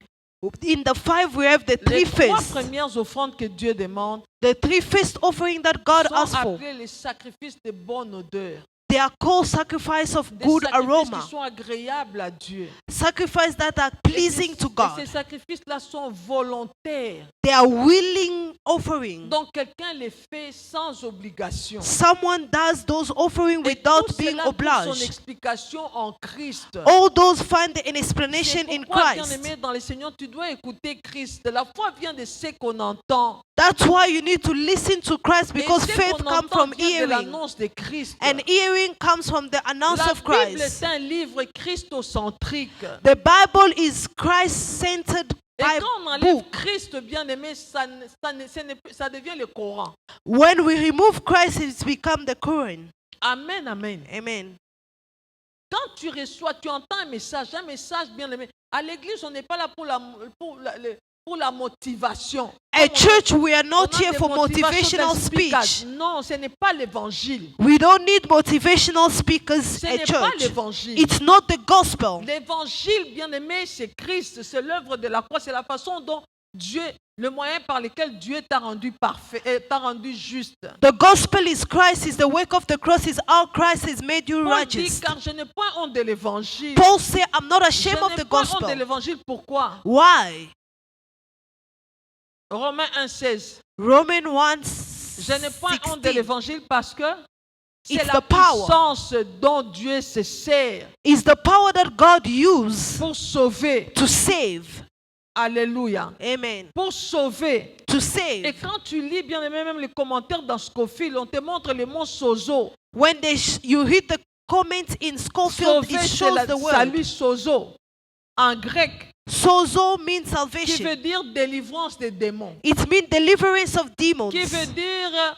Speaker 2: In the 5 we have the 3
Speaker 1: Les 3
Speaker 2: first.
Speaker 1: premières offrandes que Dieu demande
Speaker 2: The 3 first offering that God
Speaker 1: sont
Speaker 2: asks for.
Speaker 1: appelées les sacrifices de bonne odeur.
Speaker 2: They are called sacrifice of
Speaker 1: Des
Speaker 2: good
Speaker 1: sacrifices
Speaker 2: aroma.
Speaker 1: qui sont agréables à Dieu.
Speaker 2: Sacrifice that are pleasing to
Speaker 1: Et
Speaker 2: God.
Speaker 1: ces sacrifices-là sont volontaires.
Speaker 2: They are willing offering.
Speaker 1: Donc quelqu'un les fait sans obligation.
Speaker 2: Someone does those offering
Speaker 1: Et
Speaker 2: without
Speaker 1: tout
Speaker 2: being
Speaker 1: cela pour son
Speaker 2: obliged.
Speaker 1: explication en Christ.
Speaker 2: All those find an explanation
Speaker 1: C'est
Speaker 2: in
Speaker 1: pourquoi,
Speaker 2: Christ.
Speaker 1: bien-aimé, dans le Seigneur, tu dois écouter Christ. La foi vient de ce qu'on entend.
Speaker 2: That's why you need to listen to Christ, because
Speaker 1: Et ce
Speaker 2: faith
Speaker 1: qu'on
Speaker 2: comes
Speaker 1: entend
Speaker 2: from
Speaker 1: vient de
Speaker 2: hearing.
Speaker 1: l'annonce de Christ.
Speaker 2: And hearing comes from the announce
Speaker 1: La
Speaker 2: of
Speaker 1: Bible
Speaker 2: Christ.
Speaker 1: est un livre christocentrique.
Speaker 2: The Bible is Christ-centered
Speaker 1: Et quand on enlève
Speaker 2: book.
Speaker 1: Christ, bien-aimé, ça devient le Coran.
Speaker 2: When we remove Christ, it's become the Quran.
Speaker 1: Amen, amen.
Speaker 2: Amen.
Speaker 1: Quand tu reçois, tu entends un message, bien-aimé. À l'église, on n'est pas là pour la motivation.
Speaker 2: At church, we are
Speaker 1: On
Speaker 2: not
Speaker 1: a
Speaker 2: here
Speaker 1: des
Speaker 2: for
Speaker 1: motivations
Speaker 2: motivational
Speaker 1: d'explication.
Speaker 2: speech.
Speaker 1: Non, ce n'est pas l'évangile.
Speaker 2: We don't need motivational speakers
Speaker 1: Ce
Speaker 2: at
Speaker 1: n'est pas
Speaker 2: church.
Speaker 1: l'évangile.
Speaker 2: It's not the gospel.
Speaker 1: L'évangile, bien-aimé, c'est Christ, c'est l'œuvre de la croix, c'est la façon dont Dieu, le moyen par lequel Dieu t'a rendu parfait, t'a rendu juste.
Speaker 2: The gospel is Christ, is the work of the cross, is how Christ has made you
Speaker 1: Paul dit,
Speaker 2: righteous.
Speaker 1: car je n'ai point honte de l'évangile.
Speaker 2: Paul said, I'm not
Speaker 1: Je
Speaker 2: ashamed of
Speaker 1: n'ai
Speaker 2: the
Speaker 1: pas honte de
Speaker 2: gospel.
Speaker 1: l'évangile, pourquoi?
Speaker 2: Why?
Speaker 1: Romains 1,16.
Speaker 2: Romans 1,
Speaker 1: Je n'ai point honte de
Speaker 2: 16.
Speaker 1: l'évangile parce que c'est
Speaker 2: It's
Speaker 1: la
Speaker 2: the power.
Speaker 1: puissance dont Dieu se sert
Speaker 2: Is the power that God used
Speaker 1: pour sauver.
Speaker 2: to save.
Speaker 1: Alléluia.
Speaker 2: Amen.
Speaker 1: Pour sauver.
Speaker 2: To
Speaker 1: Et
Speaker 2: save.
Speaker 1: quand tu lis bien aimé, même les commentaires dans Scofield, on te montre le mot sozo.
Speaker 2: When you read the comments in Scofield,
Speaker 1: Sauver,
Speaker 2: it
Speaker 1: c'est
Speaker 2: shows the word.
Speaker 1: salut sozo. En grec,
Speaker 2: Sozo means
Speaker 1: qui
Speaker 2: salvation.
Speaker 1: veut dire délivrance des démons.
Speaker 2: It means deliverance of demons.
Speaker 1: Qui veut dire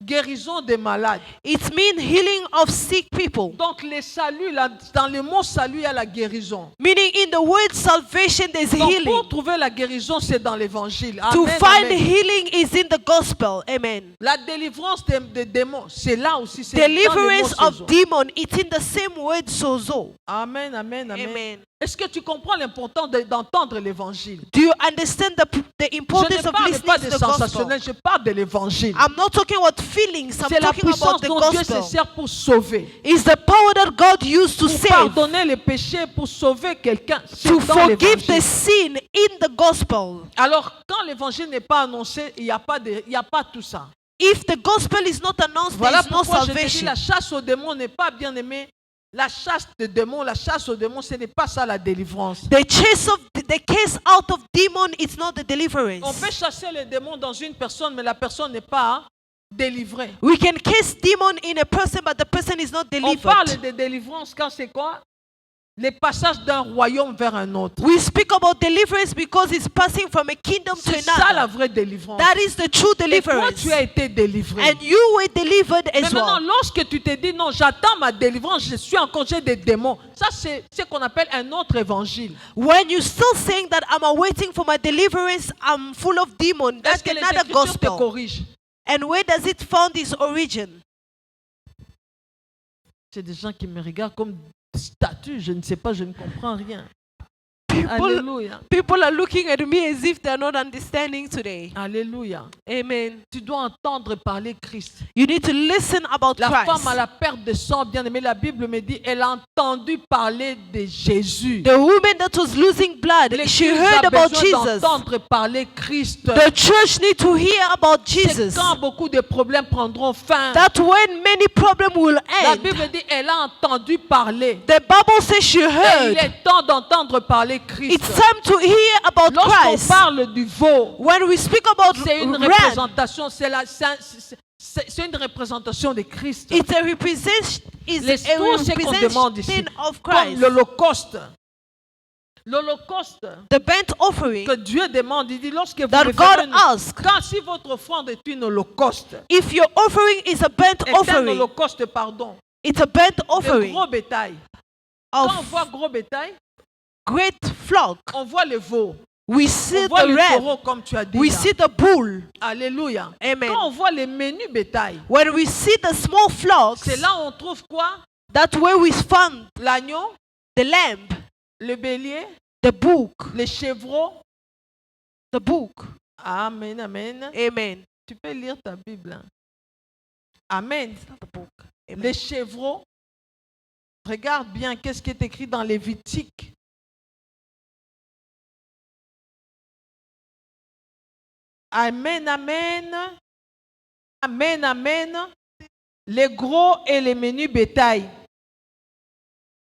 Speaker 1: guérison des malades.
Speaker 2: It means healing of sick people.
Speaker 1: Donc le salut, là, dans le mot salut, il y a la guérison.
Speaker 2: Meaning in the word salvation, there's
Speaker 1: Donc
Speaker 2: healing.
Speaker 1: pour trouver la guérison, c'est dans l'évangile.
Speaker 2: To
Speaker 1: Amen,
Speaker 2: find
Speaker 1: amen.
Speaker 2: healing is in the gospel. Amen.
Speaker 1: La délivrance des démons, c'est là aussi. C'est dans le
Speaker 2: Deliverance
Speaker 1: mot
Speaker 2: of
Speaker 1: sozo.
Speaker 2: demon, it's in the same word sozo.
Speaker 1: Amen, amen, amen.
Speaker 2: Amen.
Speaker 1: Est-ce que tu comprends l'importance d'entendre l'évangile?
Speaker 2: Do you understand the
Speaker 1: Je
Speaker 2: importance
Speaker 1: ne
Speaker 2: of
Speaker 1: parle
Speaker 2: listening
Speaker 1: pas
Speaker 2: to
Speaker 1: de
Speaker 2: the gospel?
Speaker 1: sensationnel, je parle de l'évangile.
Speaker 2: I'm not talking about feelings, I'm
Speaker 1: C'est la
Speaker 2: talking about
Speaker 1: puissance
Speaker 2: the
Speaker 1: dont Dieu se
Speaker 2: gospel.
Speaker 1: sert pour sauver.
Speaker 2: It's the power that God used to
Speaker 1: Pour
Speaker 2: save,
Speaker 1: pardonner les péchés, pour sauver quelqu'un. C'est
Speaker 2: to
Speaker 1: dans
Speaker 2: forgive the
Speaker 1: l'évangile.
Speaker 2: sin in the gospel.
Speaker 1: Alors, quand l'évangile n'est pas annoncé, il n'y a pas tout ça.
Speaker 2: If the gospel is not announced,
Speaker 1: Voilà
Speaker 2: there is no
Speaker 1: pourquoi je te dis,
Speaker 2: salvation.
Speaker 1: la chasse aux démons n'est pas bien aimée. La chasse aux démons, ce n'est pas ça la délivrance.
Speaker 2: The case out of demon is not the
Speaker 1: On
Speaker 2: deliverance.
Speaker 1: peut chasser les démons dans une personne, mais la personne n'est pas délivrée.
Speaker 2: We can cast demon in a person, but the person is not
Speaker 1: On parle
Speaker 2: delivered.
Speaker 1: de délivrance quand c'est quoi? Les passages d'un royaume vers un autre.
Speaker 2: We speak about deliverance because it's passing from a kingdom to
Speaker 1: C'est ça la
Speaker 2: another.
Speaker 1: vraie délivrance.
Speaker 2: That is the true
Speaker 1: Et toi,
Speaker 2: deliverance.
Speaker 1: tu as été délivré.
Speaker 2: And you were delivered
Speaker 1: Mais
Speaker 2: as
Speaker 1: maintenant,
Speaker 2: well.
Speaker 1: lorsque tu te dis non, j'attends ma délivrance, je suis en congé des démons. Ça, c'est ce qu'on appelle un autre évangile.
Speaker 2: When you're still saying that I'm awaiting for my deliverance, I'm full of demon,
Speaker 1: Est-ce
Speaker 2: that's
Speaker 1: que les
Speaker 2: another
Speaker 1: Écritures te
Speaker 2: gospel.
Speaker 1: corrigent?
Speaker 2: And where does it found its origin?
Speaker 1: C'est des gens qui me regardent comme statue, je ne sais pas, je ne comprends rien.
Speaker 2: People,
Speaker 1: Alléluia.
Speaker 2: people are looking at me as if they're not understanding today.
Speaker 1: Alléluia.
Speaker 2: Amen.
Speaker 1: Tu dois entendre parler Christ.
Speaker 2: You need to listen about
Speaker 1: La
Speaker 2: Christ.
Speaker 1: femme à la perte de sang, bien aimée, la Bible me dit, elle a entendu parler de Jésus.
Speaker 2: The woman that was losing blood, she
Speaker 1: L'Église
Speaker 2: heard
Speaker 1: a
Speaker 2: about
Speaker 1: besoin
Speaker 2: Jesus.
Speaker 1: d'entendre parler Christ.
Speaker 2: The church need to hear about
Speaker 1: C'est
Speaker 2: Jesus.
Speaker 1: quand beaucoup de problèmes prendront fin.
Speaker 2: That when many problems will
Speaker 1: La
Speaker 2: end.
Speaker 1: Bible dit, elle a entendu parler.
Speaker 2: The Bible says she
Speaker 1: Et il
Speaker 2: heard.
Speaker 1: est temps d'entendre parler Christ.
Speaker 2: It's time to hear about
Speaker 1: Lorsqu'on
Speaker 2: Christ.
Speaker 1: parle du veau,
Speaker 2: When we speak about
Speaker 1: c'est une
Speaker 2: ram,
Speaker 1: représentation, c'est une représentation de Christ.
Speaker 2: it's a representation
Speaker 1: Tout ce qu'on demande ici,
Speaker 2: of
Speaker 1: comme
Speaker 2: Christ.
Speaker 1: l'Holocauste. L'Holocauste
Speaker 2: The burnt offering
Speaker 1: que Dieu demande, il dit lorsque vous
Speaker 2: that
Speaker 1: me
Speaker 2: God
Speaker 1: faites une,
Speaker 2: asks,
Speaker 1: quand si votre offrande est une holocauste,
Speaker 2: if your offering is a burnt
Speaker 1: est un
Speaker 2: offering,
Speaker 1: holocauste, pardon,
Speaker 2: It's a burnt
Speaker 1: de
Speaker 2: offering
Speaker 1: gros bétail. Quand on
Speaker 2: of
Speaker 1: voit gros bétail,
Speaker 2: great flock.
Speaker 1: on voit le veau.
Speaker 2: We see
Speaker 1: On voit
Speaker 2: the
Speaker 1: le
Speaker 2: ram.
Speaker 1: taureau, comme tu as dit.
Speaker 2: We
Speaker 1: là.
Speaker 2: see the bull.
Speaker 1: Alléluia.
Speaker 2: Amen.
Speaker 1: Quand on voit les menus bétail,
Speaker 2: When we see the small flocks,
Speaker 1: c'est là où on trouve quoi?
Speaker 2: that's where we found
Speaker 1: L'agneau,
Speaker 2: the lamb,
Speaker 1: le bélier,
Speaker 2: the book,
Speaker 1: les chevreaux.
Speaker 2: the book.
Speaker 1: Amen, amen.
Speaker 2: Amen.
Speaker 1: Tu peux lire ta Bible. Hein. Amen.
Speaker 2: It's not the book. Amen.
Speaker 1: Les chevreaux. Regarde bien qu'est-ce qui est écrit dans Lévitique. Amen, amen. Amen, amen. Les gros et les menus bétail.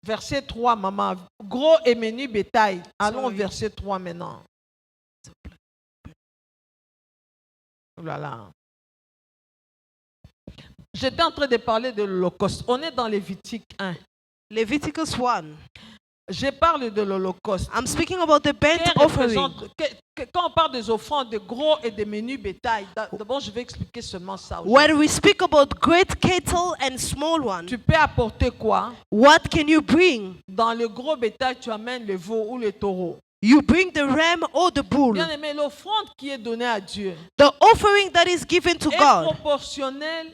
Speaker 1: Verset 3, maman. Gros et menu bétail. Allons au
Speaker 2: Sorry.
Speaker 1: verset 3 maintenant. Oh là là. J'étais en train de parler de l'Holocauste. On est dans Lévitique 1.
Speaker 2: Leviticus 1.
Speaker 1: Je parle de l'Holocauste.
Speaker 2: I'm speaking about the burnt
Speaker 1: Qui
Speaker 2: offering.
Speaker 1: représente- quand on parle des offrandes de gros et de menus bétail, d'abord je vais expliquer seulement ça.
Speaker 2: When
Speaker 1: aujourd'hui.
Speaker 2: we speak about great cattle and small one,
Speaker 1: Tu peux apporter quoi?
Speaker 2: what can you bring?
Speaker 1: Dans le gros bétail, tu amènes le veau ou le taureau.
Speaker 2: You bring the ram or the bull.
Speaker 1: Bien aimé, l'offrande qui est donnée à Dieu
Speaker 2: The offering that is given to
Speaker 1: est
Speaker 2: God,
Speaker 1: proportionnelle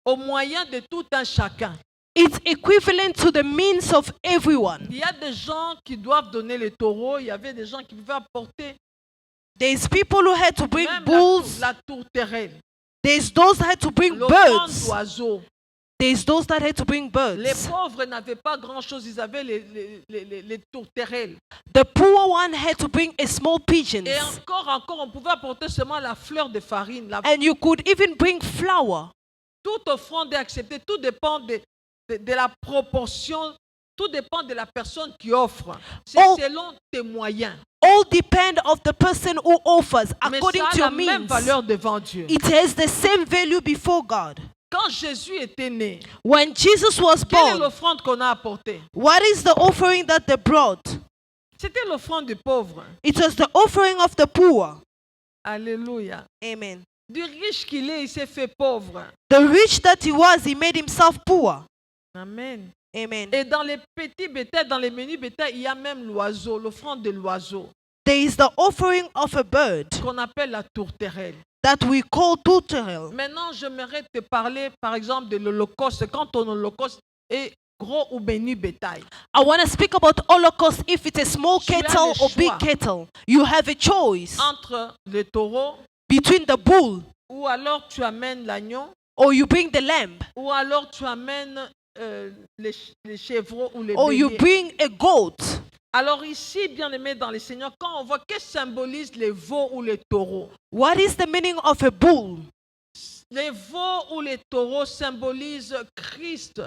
Speaker 1: aux moyens de tout un chacun.
Speaker 2: it's equivalent to the means of everyone.
Speaker 1: Il y a des gens qui doivent donner le taureau, il y avait des gens qui pouvaient apporter
Speaker 2: There's people who had to bring
Speaker 1: même
Speaker 2: bulls.
Speaker 1: la tourterelle,
Speaker 2: There's those that had to bring
Speaker 1: l'offrande
Speaker 2: birds.
Speaker 1: d'oiseaux.
Speaker 2: There's those that had to bring
Speaker 1: Les
Speaker 2: birds.
Speaker 1: pauvres n'avaient pas grand-chose, ils avaient les tourterelles.
Speaker 2: The poor one had to bring a small pigeons.
Speaker 1: Et encore, on pouvait apporter seulement la fleur de farine.
Speaker 2: And you could even bring flour.
Speaker 1: Toute offrande est acceptée, tout dépend de la proportion, tout dépend de la personne qui offre. C'est
Speaker 2: Oh.
Speaker 1: selon tes moyens.
Speaker 2: All depend of the person who offers
Speaker 1: Mais
Speaker 2: according
Speaker 1: ça a
Speaker 2: to
Speaker 1: la
Speaker 2: your
Speaker 1: même
Speaker 2: means.
Speaker 1: valeur devant Dieu.
Speaker 2: It has the same value before God.
Speaker 1: Quand Jésus était né,
Speaker 2: When Jesus was
Speaker 1: quelle est
Speaker 2: born,
Speaker 1: l'offrande qu'on a apportée?
Speaker 2: what is the offering that they brought?
Speaker 1: C'était l'offrande du pauvre.
Speaker 2: It was the offering of the poor.
Speaker 1: Alléluia.
Speaker 2: Amen.
Speaker 1: Du riche qu'il est, il s'est fait pauvre.
Speaker 2: The rich that he was, he made himself poor.
Speaker 1: Amen.
Speaker 2: Amen.
Speaker 1: Et dans les petits bétails, dans les menus bétails, il y a même l'oiseau, l'offrande de l'oiseau,
Speaker 2: There is the offering of a bird
Speaker 1: qu'on appelle la tourterelle.
Speaker 2: that we call tutorel.
Speaker 1: Maintenant, j'aimerais te parler, par exemple, de l'Holocauste. Quand ton Holocauste est gros ou menu bétail,
Speaker 2: I want to speak about Holocaust if it's a small
Speaker 1: Tu as
Speaker 2: cattle
Speaker 1: le
Speaker 2: or big
Speaker 1: choix.
Speaker 2: cattle. You have a choice
Speaker 1: entre le taureau,
Speaker 2: between the bull
Speaker 1: ou alors tu amènes l'agneau,
Speaker 2: or you bring the lamb
Speaker 1: ou alors tu amènes les chevreaux ou les
Speaker 2: or you
Speaker 1: béliers.
Speaker 2: bring a goat.
Speaker 1: Alors ici, bien aimé dans le Seigneur, quand on voit qu'est-ce que symbolise les veaux ou les taureaux,
Speaker 2: What is the meaning of a bull?
Speaker 1: les veaux ou les taureaux symbolisent Christ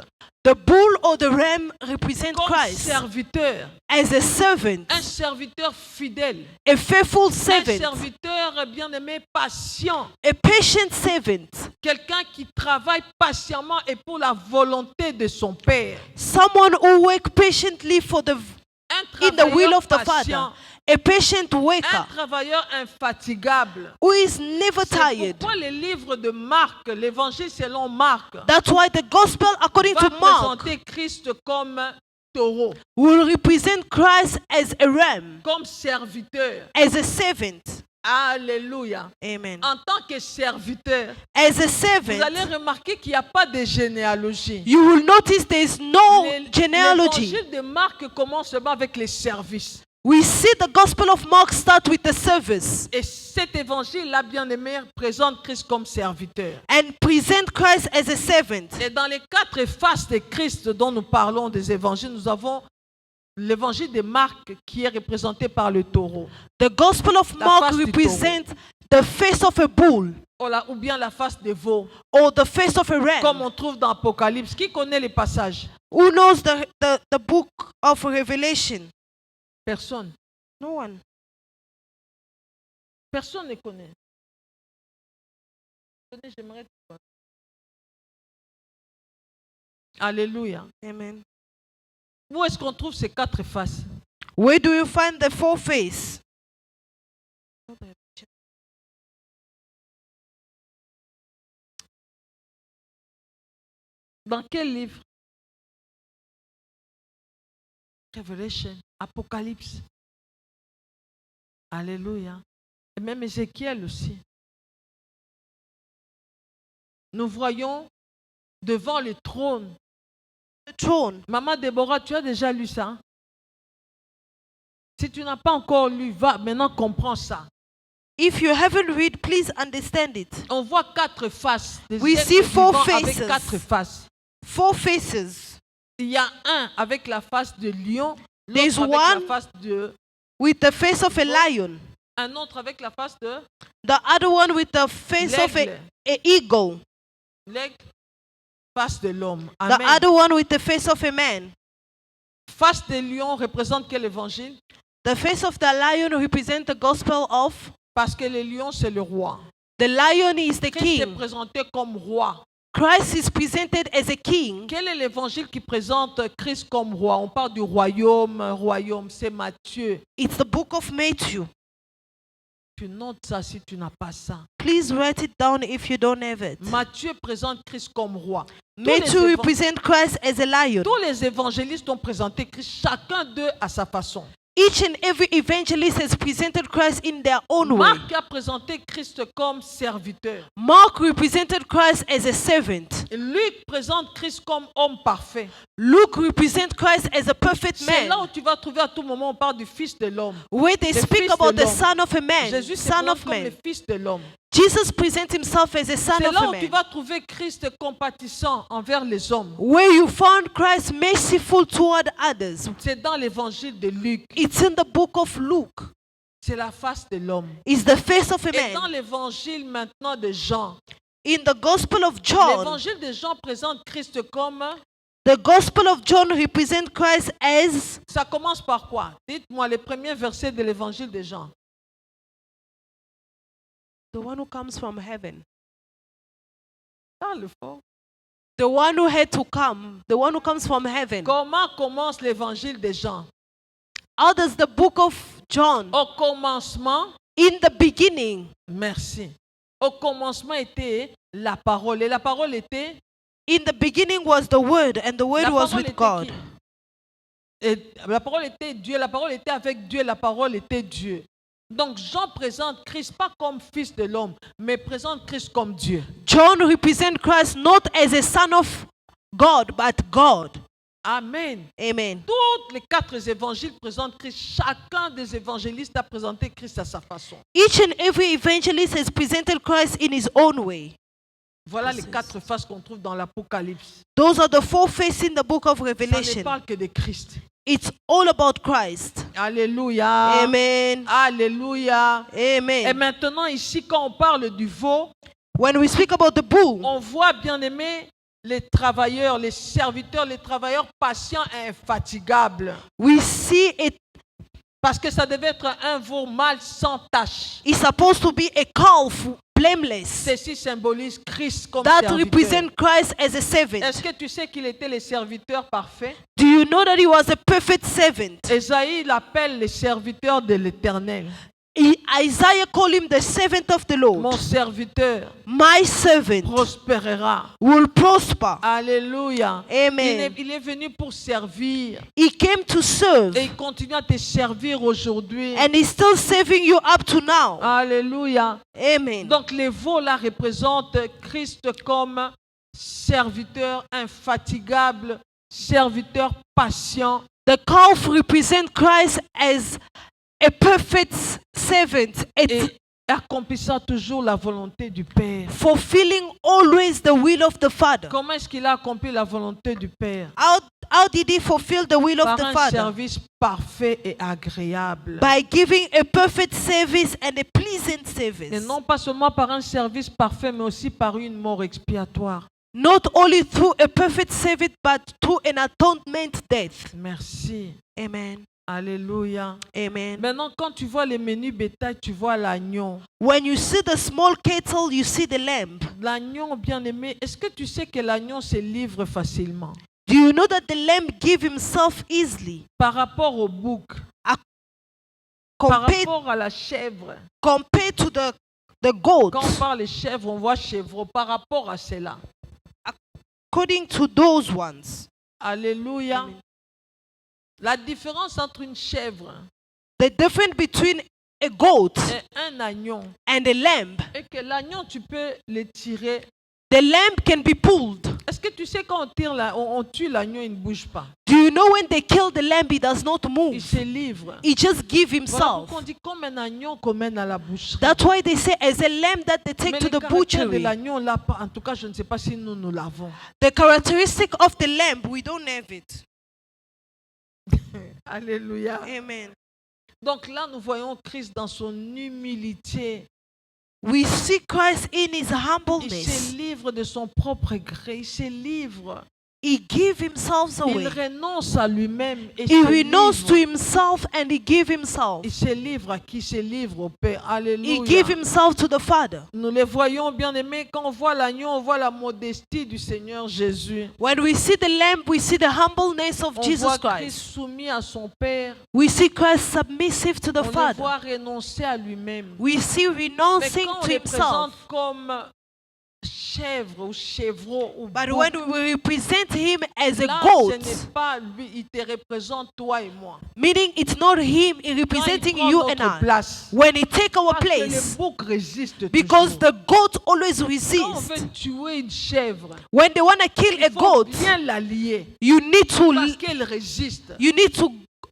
Speaker 2: The bull or the ram represent
Speaker 1: comme
Speaker 2: Christ
Speaker 1: serviteur,
Speaker 2: as a servant,
Speaker 1: un serviteur fidèle,
Speaker 2: a faithful
Speaker 1: un
Speaker 2: servant,
Speaker 1: serviteur bien aimé patient,
Speaker 2: a patient servant,
Speaker 1: quelqu'un qui travaille patiemment et pour la volonté de son Père.
Speaker 2: someone who work patiently for the
Speaker 1: Un
Speaker 2: in the will
Speaker 1: travailleur
Speaker 2: of the
Speaker 1: patient,
Speaker 2: Father, a patient
Speaker 1: un
Speaker 2: worker
Speaker 1: travailleur infatigable.
Speaker 2: who is never
Speaker 1: C'est
Speaker 2: tired.
Speaker 1: pourquoi le livre de Marc, l'évangile selon Marc,
Speaker 2: That's why the gospel according
Speaker 1: va
Speaker 2: to Mark
Speaker 1: présenter Christ comme taureau,
Speaker 2: will represent Christ as a ram,
Speaker 1: comme serviteur.
Speaker 2: as a servant.
Speaker 1: Alléluia.
Speaker 2: Amen.
Speaker 1: En tant que serviteur,
Speaker 2: As a
Speaker 1: vous
Speaker 2: servant,
Speaker 1: allez remarquer qu'il n'y a pas de généalogie.
Speaker 2: you will notice there is no genealogy.
Speaker 1: L'évangile de Marc commence seulement avec les services.
Speaker 2: We see the gospel of Mark start with the service
Speaker 1: Et cet évangile-là, bien aimé, présente Christ comme serviteur.
Speaker 2: and present Christ as a servant.
Speaker 1: Et dans les 4 faces de Christ dont nous parlons des évangiles, nous avons l'évangile de Marc qui est représenté par le taureau.
Speaker 2: The gospel of
Speaker 1: La
Speaker 2: Mark
Speaker 1: face du
Speaker 2: represents the face of a bull
Speaker 1: Ou bien la face des veaux,
Speaker 2: or the face of a
Speaker 1: comme
Speaker 2: ram.
Speaker 1: on trouve dans Apocalypse. Qui connaît les passages?
Speaker 2: Who knows the book of Revelation?
Speaker 1: Personne.
Speaker 2: No one.
Speaker 1: Personne ne connaît. J'aimerais te voir. Alléluia.
Speaker 2: Amen.
Speaker 1: Où est-ce qu'on trouve ces 4 faces?
Speaker 2: Where do you find the four face?
Speaker 1: Dans quel livre? Revelation, Apocalypse. Alléluia. Et même Ézéchiel aussi. Nous voyons devant le trône.
Speaker 2: The throne.
Speaker 1: Maman Déborah, tu as déjà lu ça? Hein? Si tu n'as pas encore lu, va maintenant comprends ça.
Speaker 2: If you haven't read, please understand it.
Speaker 1: On voit 4 faces. Des
Speaker 2: We
Speaker 1: êtres
Speaker 2: see 4
Speaker 1: vivants avec
Speaker 2: faces.
Speaker 1: 4 faces.
Speaker 2: 4 faces.
Speaker 1: Il y a un avec la face de lion,
Speaker 2: There's
Speaker 1: l'autre avec la
Speaker 2: one
Speaker 1: face de...
Speaker 2: with the face of a lion.
Speaker 1: Un autre avec la face de
Speaker 2: The other one with the face of
Speaker 1: l'aigle.
Speaker 2: a eagle.
Speaker 1: L'aigle, face de l'homme.
Speaker 2: The
Speaker 1: Amen.
Speaker 2: other one with the face of a man.
Speaker 1: Face de lion représente quel évangile?
Speaker 2: The face of the lion represents the gospel of.
Speaker 1: Parce que le lion, c'est le roi.
Speaker 2: The lion is the
Speaker 1: Christ est
Speaker 2: king.
Speaker 1: présenté comme roi.
Speaker 2: Christ is presented as a king.
Speaker 1: Quel est l'évangile qui présente Christ comme roi? On parle du royaume, c'est Matthieu.
Speaker 2: It's the book of Matthew.
Speaker 1: Tu notes ça si tu n'as pas ça.
Speaker 2: Please write it down if you don't have it.
Speaker 1: Matthieu présente Christ comme roi.
Speaker 2: Matthew represents Christ as a lion.
Speaker 1: Tous les évangélistes ont présenté Christ, chacun d'eux à sa façon.
Speaker 2: Each and every evangelist has presented Christ in their own way.
Speaker 1: Marc a présenté Christ comme serviteur.
Speaker 2: Mark represented Christ as a servant.
Speaker 1: Luc présente Christ comme homme parfait.
Speaker 2: Luke represents Christ as a perfect
Speaker 1: C'est là où
Speaker 2: man.
Speaker 1: tu vas trouver à tout moment, on parle du Fils de l'homme.
Speaker 2: Where they
Speaker 1: Le
Speaker 2: speak
Speaker 1: fils
Speaker 2: about
Speaker 1: de
Speaker 2: the
Speaker 1: l'homme.
Speaker 2: son of a man.
Speaker 1: Jésus se
Speaker 2: Son
Speaker 1: présente
Speaker 2: of
Speaker 1: comme le
Speaker 2: man.
Speaker 1: Fils de l'homme.
Speaker 2: Jesus presents himself as a son
Speaker 1: C'est
Speaker 2: of
Speaker 1: là
Speaker 2: a
Speaker 1: où tu
Speaker 2: man.
Speaker 1: vas trouver Christ compatissant envers les hommes.
Speaker 2: Where you found Christ merciful toward others.
Speaker 1: C'est dans l'évangile de Luc.
Speaker 2: It's in the book of Luke.
Speaker 1: C'est la face de l'homme.
Speaker 2: It's the face of a
Speaker 1: Et dans
Speaker 2: man.
Speaker 1: l'évangile maintenant de Jean,
Speaker 2: In the Gospel of John,
Speaker 1: l'évangile de Jean présente Christ comme...
Speaker 2: the Gospel of John represents Christ as.
Speaker 1: Ça commence par quoi? Dites-moi les premiers versets de l'évangile de Jean.
Speaker 2: The one who comes from heaven.
Speaker 1: Parle fort.
Speaker 2: The one who had to come. The one who comes from heaven.
Speaker 1: Comment commence l'évangile de Jean?
Speaker 2: How does the book of John?
Speaker 1: Au commencement,
Speaker 2: In the beginning.
Speaker 1: merci. Au commencement était la parole. Et la parole était...
Speaker 2: In the beginning was the Word, and the Word
Speaker 1: La
Speaker 2: was
Speaker 1: parole
Speaker 2: with
Speaker 1: était
Speaker 2: God.
Speaker 1: qui? Et la parole était Dieu, la parole était avec Dieu, la parole était Dieu. Donc Jean présente Christ pas comme fils de l'homme, mais présente Christ comme Dieu.
Speaker 2: John represents Christ not as a son of God, but God.
Speaker 1: Amen.
Speaker 2: Amen.
Speaker 1: Tous les 4 évangiles présentent Christ. Chacun des évangélistes a présenté Christ à sa façon.
Speaker 2: Each and every evangelist has presented Christ in his own way.
Speaker 1: Voilà les 4 faces qu'on trouve dans l'Apocalypse.
Speaker 2: Those are the 4 faces in the book of
Speaker 1: Ça ne
Speaker 2: Revelation.
Speaker 1: parle que de Christ.
Speaker 2: It's all about Christ.
Speaker 1: Alléluia.
Speaker 2: Amen.
Speaker 1: Alléluia. Et
Speaker 2: Amen.
Speaker 1: maintenant ici, quand on parle du veau,
Speaker 2: When we speak about the bull,
Speaker 1: on voit bien aimé les travailleurs, les serviteurs, les travailleurs patients et infatigables.
Speaker 2: we see it
Speaker 1: Parce que ça devait être un veau mâle sans tache.
Speaker 2: is supposed to be a calf, blameless.
Speaker 1: Ceci symbolise Christ comme
Speaker 2: That
Speaker 1: serviteur.
Speaker 2: represents Christ as a servant.
Speaker 1: Est-ce que tu sais qu'il était le serviteur parfait?
Speaker 2: Do you know that he was a perfect servant?
Speaker 1: Esaïe l'appelle le serviteur de l'Éternel.
Speaker 2: Isaiah called him the servant of the
Speaker 1: Mon
Speaker 2: Lord.
Speaker 1: serviteur
Speaker 2: My servant
Speaker 1: prospérera.
Speaker 2: will prosper.
Speaker 1: Alléluia.
Speaker 2: Amen.
Speaker 1: Il est venu pour servir.
Speaker 2: He came to serve,
Speaker 1: Et il continue à te servir aujourd'hui.
Speaker 2: and he's still serving you up to now.
Speaker 1: Alléluia.
Speaker 2: Amen.
Speaker 1: Donc les veaux là représentent Christ comme serviteur infatigable, serviteur patient.
Speaker 2: The calf represents Christ as a perfect servant,
Speaker 1: Et accomplissant toujours la volonté du Père.
Speaker 2: fulfilling always the will of the Father.
Speaker 1: Comment est-ce qu'il a accompli la volonté du Père?
Speaker 2: How did he fulfill the will of
Speaker 1: Par
Speaker 2: the
Speaker 1: un
Speaker 2: Father?
Speaker 1: service parfait et agréable.
Speaker 2: By giving a perfect service and a pleasant
Speaker 1: Et
Speaker 2: service.
Speaker 1: non pas seulement par un service parfait, mais aussi par une mort expiatoire.
Speaker 2: Not only through a perfect service, but through an atonement death.
Speaker 1: Merci.
Speaker 2: Amen.
Speaker 1: Alléluia.
Speaker 2: Amen.
Speaker 1: Maintenant, quand tu vois les menus bétail, tu vois l'agneau.
Speaker 2: When you see the small cattle, you see the lamb.
Speaker 1: L'agneau bien-aimé, est-ce que tu sais que l'agneau se livre facilement?
Speaker 2: Do you know that the lamb give himself easily
Speaker 1: Par rapport au bouc, par
Speaker 2: compared,
Speaker 1: rapport à la chèvre.
Speaker 2: compared to the goat?
Speaker 1: Quand on parle de chèvre, on voit chèvreau. Par rapport à cela.
Speaker 2: According to those ones.
Speaker 1: Alléluia.
Speaker 2: Amen.
Speaker 1: La différence entre une chèvre
Speaker 2: The difference between a goat
Speaker 1: et un agneau
Speaker 2: and a lamb.
Speaker 1: est que l'agneau, tu peux le tirer.
Speaker 2: The lamb can be pulled.
Speaker 1: Est-ce que tu sais quand on tire on tue l'agneau, il ne bouge pas.
Speaker 2: Do you know when they kill the lamb, he does not
Speaker 1: Il
Speaker 2: move.
Speaker 1: se livre.
Speaker 2: He just gives
Speaker 1: Voilà
Speaker 2: himself.
Speaker 1: pourquoi on dit comme un agneau qu'on mène à la boucherie.
Speaker 2: That's why they say as a lamb that they take
Speaker 1: Mais
Speaker 2: to
Speaker 1: le
Speaker 2: the
Speaker 1: caractère de
Speaker 2: butchery.
Speaker 1: l'agneau, là, en tout cas, je ne sais pas si nous l'avons.
Speaker 2: The characteristic of the lamb, we don't have it.
Speaker 1: Alléluia.
Speaker 2: Amen.
Speaker 1: Donc là, nous voyons Christ dans son humilité.
Speaker 2: We see Christ in his
Speaker 1: Il
Speaker 2: humbleness.
Speaker 1: se livre de son propre gré. Il se livre.
Speaker 2: He gives himself
Speaker 1: Il
Speaker 2: away.
Speaker 1: renonce à lui-même. Et
Speaker 2: He
Speaker 1: se
Speaker 2: renounced to
Speaker 1: livre.
Speaker 2: himself and he gave himself.
Speaker 1: Il se livre à qui se livre au Père.
Speaker 2: He
Speaker 1: Alléluia.
Speaker 2: gave himself to the Father.
Speaker 1: Nous les voyons bien aimés. Quand on voit l'agneau, on voit la modestie du Seigneur Jésus.
Speaker 2: When we see the lamb, we see the humbleness of
Speaker 1: On
Speaker 2: Jesus
Speaker 1: voit Christ
Speaker 2: Christ.
Speaker 1: soumis à son Père.
Speaker 2: We see Christ submissive to the
Speaker 1: On le
Speaker 2: Father.
Speaker 1: voit renoncer à lui-même.
Speaker 2: We see
Speaker 1: Mais
Speaker 2: renouncing
Speaker 1: quand on
Speaker 2: to
Speaker 1: les
Speaker 2: himself.
Speaker 1: présente comme chèvre ou chevreau ou
Speaker 2: But
Speaker 1: bouc,
Speaker 2: when we represent him as a
Speaker 1: là,
Speaker 2: goat,
Speaker 1: ce n'est pas lui, il te représente toi et moi.
Speaker 2: meaning it's not him
Speaker 1: Quand il
Speaker 2: representing
Speaker 1: prend
Speaker 2: you and
Speaker 1: notre
Speaker 2: I.
Speaker 1: place,
Speaker 2: When he take our
Speaker 1: parce que le
Speaker 2: place,
Speaker 1: bouc résiste
Speaker 2: because
Speaker 1: toujours.
Speaker 2: the goat always
Speaker 1: Quand on
Speaker 2: resists.
Speaker 1: veut tuer une chèvre,
Speaker 2: When they want to kill a
Speaker 1: il faut
Speaker 2: goat,
Speaker 1: bien la lier
Speaker 2: you need to
Speaker 1: parce qu'elle résiste.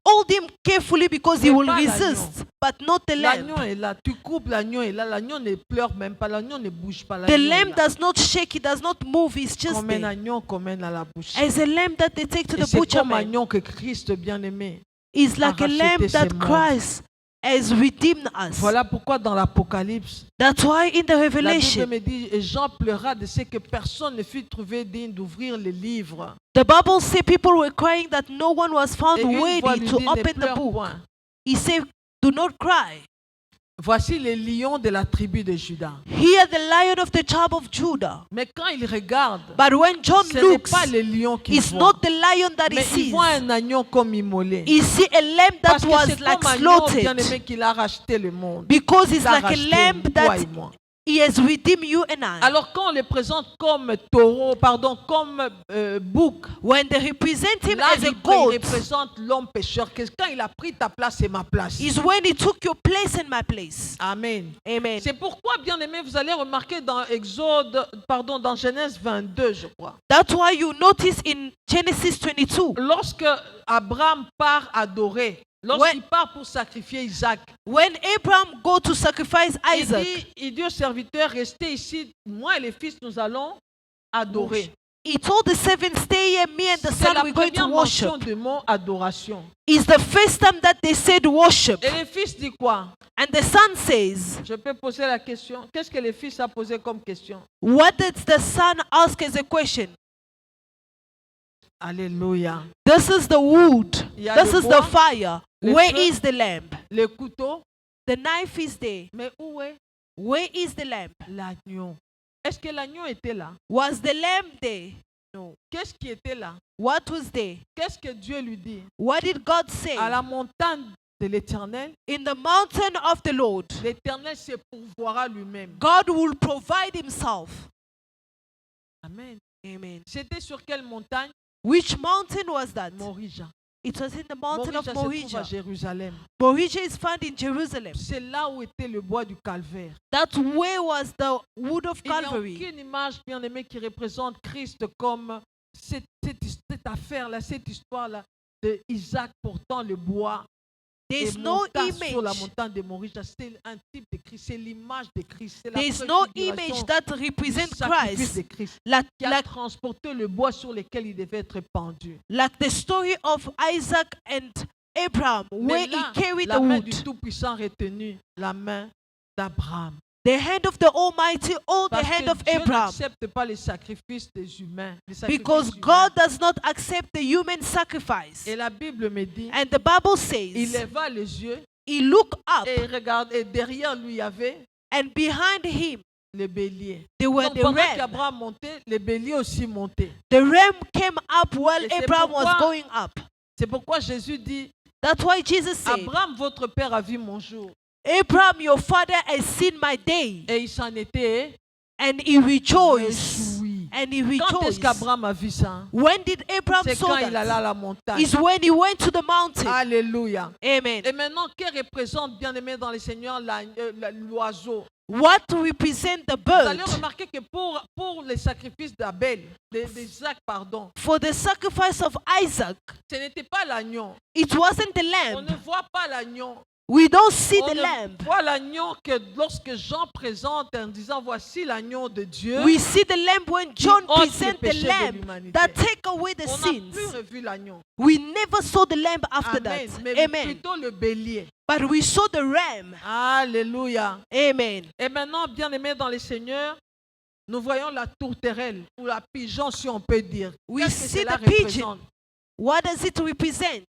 Speaker 2: hold him carefully because he
Speaker 1: Mais
Speaker 2: will
Speaker 1: pas
Speaker 2: resist, but not the
Speaker 1: L'agneau
Speaker 2: lamb.
Speaker 1: est là, tu coupes l'agneau est là, l'agneau ne pleure même pas, l'agneau ne bouge pas.
Speaker 2: The
Speaker 1: l'agneau est
Speaker 2: lamb
Speaker 1: là.
Speaker 2: does not shake, it does not move, it's just
Speaker 1: Comme un
Speaker 2: there.
Speaker 1: agneau qu'on mène à la bouche.
Speaker 2: As a lamb that they take to
Speaker 1: Et
Speaker 2: the
Speaker 1: c'est
Speaker 2: butcher
Speaker 1: comme
Speaker 2: man,
Speaker 1: agneau que Christ bien-aimé.
Speaker 2: is like a
Speaker 1: racheté
Speaker 2: lamb
Speaker 1: ce
Speaker 2: that
Speaker 1: monde.
Speaker 2: Christ has redeemed us.
Speaker 1: Voilà pourquoi dans l'Apocalypse,
Speaker 2: That's why in the
Speaker 1: la Bible
Speaker 2: Revelation,
Speaker 1: me dit, et Jean pleura de ce que personne ne fut trouvé digne d'ouvrir les livres.
Speaker 2: the Bible says people were crying that no one was found
Speaker 1: Et une voix
Speaker 2: worthy
Speaker 1: lui
Speaker 2: to
Speaker 1: dit, ne
Speaker 2: open the
Speaker 1: pleure
Speaker 2: book.
Speaker 1: point.
Speaker 2: He said, do not cry.
Speaker 1: Voici les lions de la tribu de Juda.
Speaker 2: Here the lion of the tribe of Judah.
Speaker 1: Mais quand il regarde,
Speaker 2: But when John
Speaker 1: ce n'est
Speaker 2: looks,
Speaker 1: pas le lion qu'il
Speaker 2: it's
Speaker 1: voit,
Speaker 2: not the lion that he
Speaker 1: mais il
Speaker 2: sees.
Speaker 1: voit un agneau comme immolé.
Speaker 2: He sees a lamb
Speaker 1: Parce
Speaker 2: that
Speaker 1: que
Speaker 2: was
Speaker 1: c'est
Speaker 2: like
Speaker 1: comme agneau
Speaker 2: slaughtered.
Speaker 1: bien-aimé qu'il a racheté le monde.
Speaker 2: Because it's
Speaker 1: Il a
Speaker 2: like a
Speaker 1: racheté
Speaker 2: lamb
Speaker 1: toi
Speaker 2: that
Speaker 1: et moi.
Speaker 2: he has redeemed you and I.
Speaker 1: Alors quand on le présente comme taureau, comme bouc,
Speaker 2: When they represent him
Speaker 1: là
Speaker 2: as a
Speaker 1: il
Speaker 2: goat,
Speaker 1: représente l'homme pécheur. Que quand il a pris ta place, c'est ma place.
Speaker 2: is when he took your place and my place.
Speaker 1: Amen.
Speaker 2: Amen.
Speaker 1: C'est pourquoi, bien aimé, vous allez remarquer dans Genèse 22, je crois.
Speaker 2: That's why you notice in Genesis 22,
Speaker 1: Lorsque Abraham part adorer, lorsqu'il part pour sacrifier Isaac,
Speaker 2: when Abraham go to sacrifice Isaac,
Speaker 1: il dit aux serviteurs, restez ici, moi et les fils, nous allons adorer.
Speaker 2: he told the servants, stay here, me and the
Speaker 1: C'est
Speaker 2: son,
Speaker 1: la
Speaker 2: we're going to
Speaker 1: première mention
Speaker 2: worship.
Speaker 1: du mot adoration.
Speaker 2: It's the first time that they said worship.
Speaker 1: Et les fils disent quoi?
Speaker 2: And the son says,
Speaker 1: Je peux poser la question. Qu'est-ce que les fils a posé comme question?
Speaker 2: what did the son ask as a question?
Speaker 1: Alléluia.
Speaker 2: This is the wood.
Speaker 1: Il y a
Speaker 2: This
Speaker 1: le
Speaker 2: is the
Speaker 1: bois,
Speaker 2: fire.
Speaker 1: le
Speaker 2: Where
Speaker 1: feu.
Speaker 2: is the lamb?
Speaker 1: Le couteau,
Speaker 2: The knife is there.
Speaker 1: mais où est
Speaker 2: Where is the lamb?
Speaker 1: l'agneau? Est-ce que l'agneau était là?
Speaker 2: Was the lamb there? No.
Speaker 1: Qu'est-ce qui était là?
Speaker 2: What was there?
Speaker 1: Qu'est-ce que Dieu lui dit?
Speaker 2: What did God say?
Speaker 1: À la montagne de l'Éternel,
Speaker 2: In the mountain of the Lord,
Speaker 1: l'Éternel se pourvoira lui-même.
Speaker 2: God will provide himself.
Speaker 1: Amen.
Speaker 2: Amen.
Speaker 1: C'était sur quelle montagne?
Speaker 2: Which mountain was that?
Speaker 1: Morija.
Speaker 2: It was in the mountain
Speaker 1: Morija
Speaker 2: of
Speaker 1: se trouve à
Speaker 2: Moriah.
Speaker 1: Jérusalem.
Speaker 2: Moriah is found in Jerusalem.
Speaker 1: C'est là où était le bois du calvaire.
Speaker 2: That's where was the wood of
Speaker 1: Il n'y a
Speaker 2: Calvary.
Speaker 1: aucune image bien aimée qui représente Christ comme cette affaire-là, cette histoire-là de Isaac portant le bois
Speaker 2: There's
Speaker 1: et
Speaker 2: no
Speaker 1: montant sur la
Speaker 2: image.
Speaker 1: montagne de Morija. C'est un type de Christ, c'est l'image de Christ. C'est la
Speaker 2: There's no
Speaker 1: préfiguration
Speaker 2: image that
Speaker 1: du
Speaker 2: represents
Speaker 1: sacrifice
Speaker 2: Christ.
Speaker 1: de Christ
Speaker 2: Like,
Speaker 1: qui a
Speaker 2: like,
Speaker 1: transporté le bois sur lequel il devait être pendu.
Speaker 2: like the story of Isaac and Abraham, where
Speaker 1: Mais là,
Speaker 2: he carried
Speaker 1: la
Speaker 2: the
Speaker 1: main
Speaker 2: wood.
Speaker 1: du Tout-Puissant retenu la main d'Abraham.
Speaker 2: The hand of the Almighty, or the
Speaker 1: Parce
Speaker 2: hand
Speaker 1: que
Speaker 2: of
Speaker 1: Dieu
Speaker 2: Abraham.
Speaker 1: n'accepte pas les sacrifices des humains. Les sacrifices
Speaker 2: Because
Speaker 1: humains.
Speaker 2: God does not accept the human sacrifice.
Speaker 1: Et la Bible me dit,
Speaker 2: And the Bible
Speaker 1: il
Speaker 2: says,
Speaker 1: leva les yeux
Speaker 2: he looked up,
Speaker 1: et regarde, et derrière lui il y avait
Speaker 2: and behind him
Speaker 1: le bélier.
Speaker 2: they were
Speaker 1: Donc
Speaker 2: the
Speaker 1: pendant
Speaker 2: ram.
Speaker 1: qu'Abraham montait, le bélier aussi montait.
Speaker 2: The ram came up while
Speaker 1: Et c'est
Speaker 2: Abraham was
Speaker 1: pourquoi-
Speaker 2: going up.
Speaker 1: C'est pourquoi Jésus dit,
Speaker 2: That's why Jesus said,
Speaker 1: Abraham, votre père a vu mon jour.
Speaker 2: Abraham, your father has seen my day,
Speaker 1: Et il s'en était
Speaker 2: and he rejoiced
Speaker 1: réjoui.
Speaker 2: And he
Speaker 1: Quand est-ce
Speaker 2: rejoiced.
Speaker 1: qu'Abraham a vu ça?
Speaker 2: When did Abraham
Speaker 1: C'est
Speaker 2: saw
Speaker 1: quand il allait à
Speaker 2: that?
Speaker 1: la montagne.
Speaker 2: Is when he went to the mountain.
Speaker 1: Alléluia.
Speaker 2: Amen.
Speaker 1: Et maintenant, qui représente, bien aimé dans les seigneurs, l'oiseau?
Speaker 2: What represent the
Speaker 1: Vous allez
Speaker 2: bird?
Speaker 1: remarquer que pour les sacrifices d'Abel, d'Isaac, pardon,
Speaker 2: For the sacrifice of Isaac,
Speaker 1: ce n'était pas l'agneau.
Speaker 2: it wasn't the
Speaker 1: On ne
Speaker 2: lamb.
Speaker 1: voit pas l'agneau.
Speaker 2: We don't see
Speaker 1: On
Speaker 2: the
Speaker 1: ne
Speaker 2: lamb.
Speaker 1: voit l'agneau que lorsque Jean présente en disant voici l'agneau de Dieu.
Speaker 2: We see the lamb when John
Speaker 1: ôte les
Speaker 2: presents the
Speaker 1: péchés de
Speaker 2: lamb
Speaker 1: l'humanité.
Speaker 2: that take away the
Speaker 1: On n'a plus
Speaker 2: sins.
Speaker 1: revu l'agneau.
Speaker 2: We never saw the lamb after
Speaker 1: Amen.
Speaker 2: that.
Speaker 1: Mais
Speaker 2: Amen.
Speaker 1: plutôt le bélier.
Speaker 2: But we saw the ram.
Speaker 1: Alléluia.
Speaker 2: Amen.
Speaker 1: Et maintenant, bien aimé dans les seigneurs, nous voyons la tourterelle ou la pigeon, si on peut dire.
Speaker 2: We
Speaker 1: Qu'est-ce que
Speaker 2: see
Speaker 1: cela
Speaker 2: the pigeon.
Speaker 1: représente?
Speaker 2: What does it represent?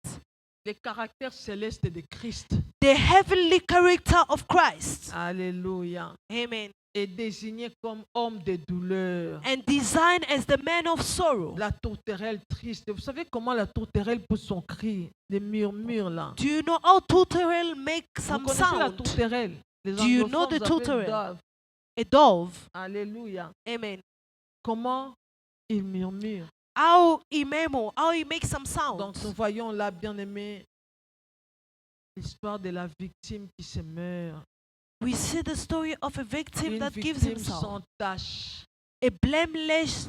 Speaker 1: Les caractères célestes de Christ.
Speaker 2: The heavenly character of Christ.
Speaker 1: Alléluia.
Speaker 2: Amen.
Speaker 1: Et désigné comme homme de douleur.
Speaker 2: And designed as the man of sorrow.
Speaker 1: La tourterelle triste. Vous savez comment la tourterelle pousse son cri, les murmures là.
Speaker 2: Do you know how tourterelle make
Speaker 1: Vous
Speaker 2: some
Speaker 1: connaissez la
Speaker 2: sound?
Speaker 1: tourterelle? Les
Speaker 2: Do you
Speaker 1: anglophones
Speaker 2: know the
Speaker 1: l'appellent
Speaker 2: tourterelle?
Speaker 1: dove.
Speaker 2: A dove.
Speaker 1: Alléluia.
Speaker 2: Amen.
Speaker 1: Comment il murmure.
Speaker 2: How he memo, how he makes some
Speaker 1: Donc
Speaker 2: sound.
Speaker 1: nous voyons là, bien aimé, l'histoire de la victime qui se meurt.
Speaker 2: We see the story of a victim
Speaker 1: Une
Speaker 2: that gives
Speaker 1: victime
Speaker 2: himself.
Speaker 1: sans tache.
Speaker 2: A blameless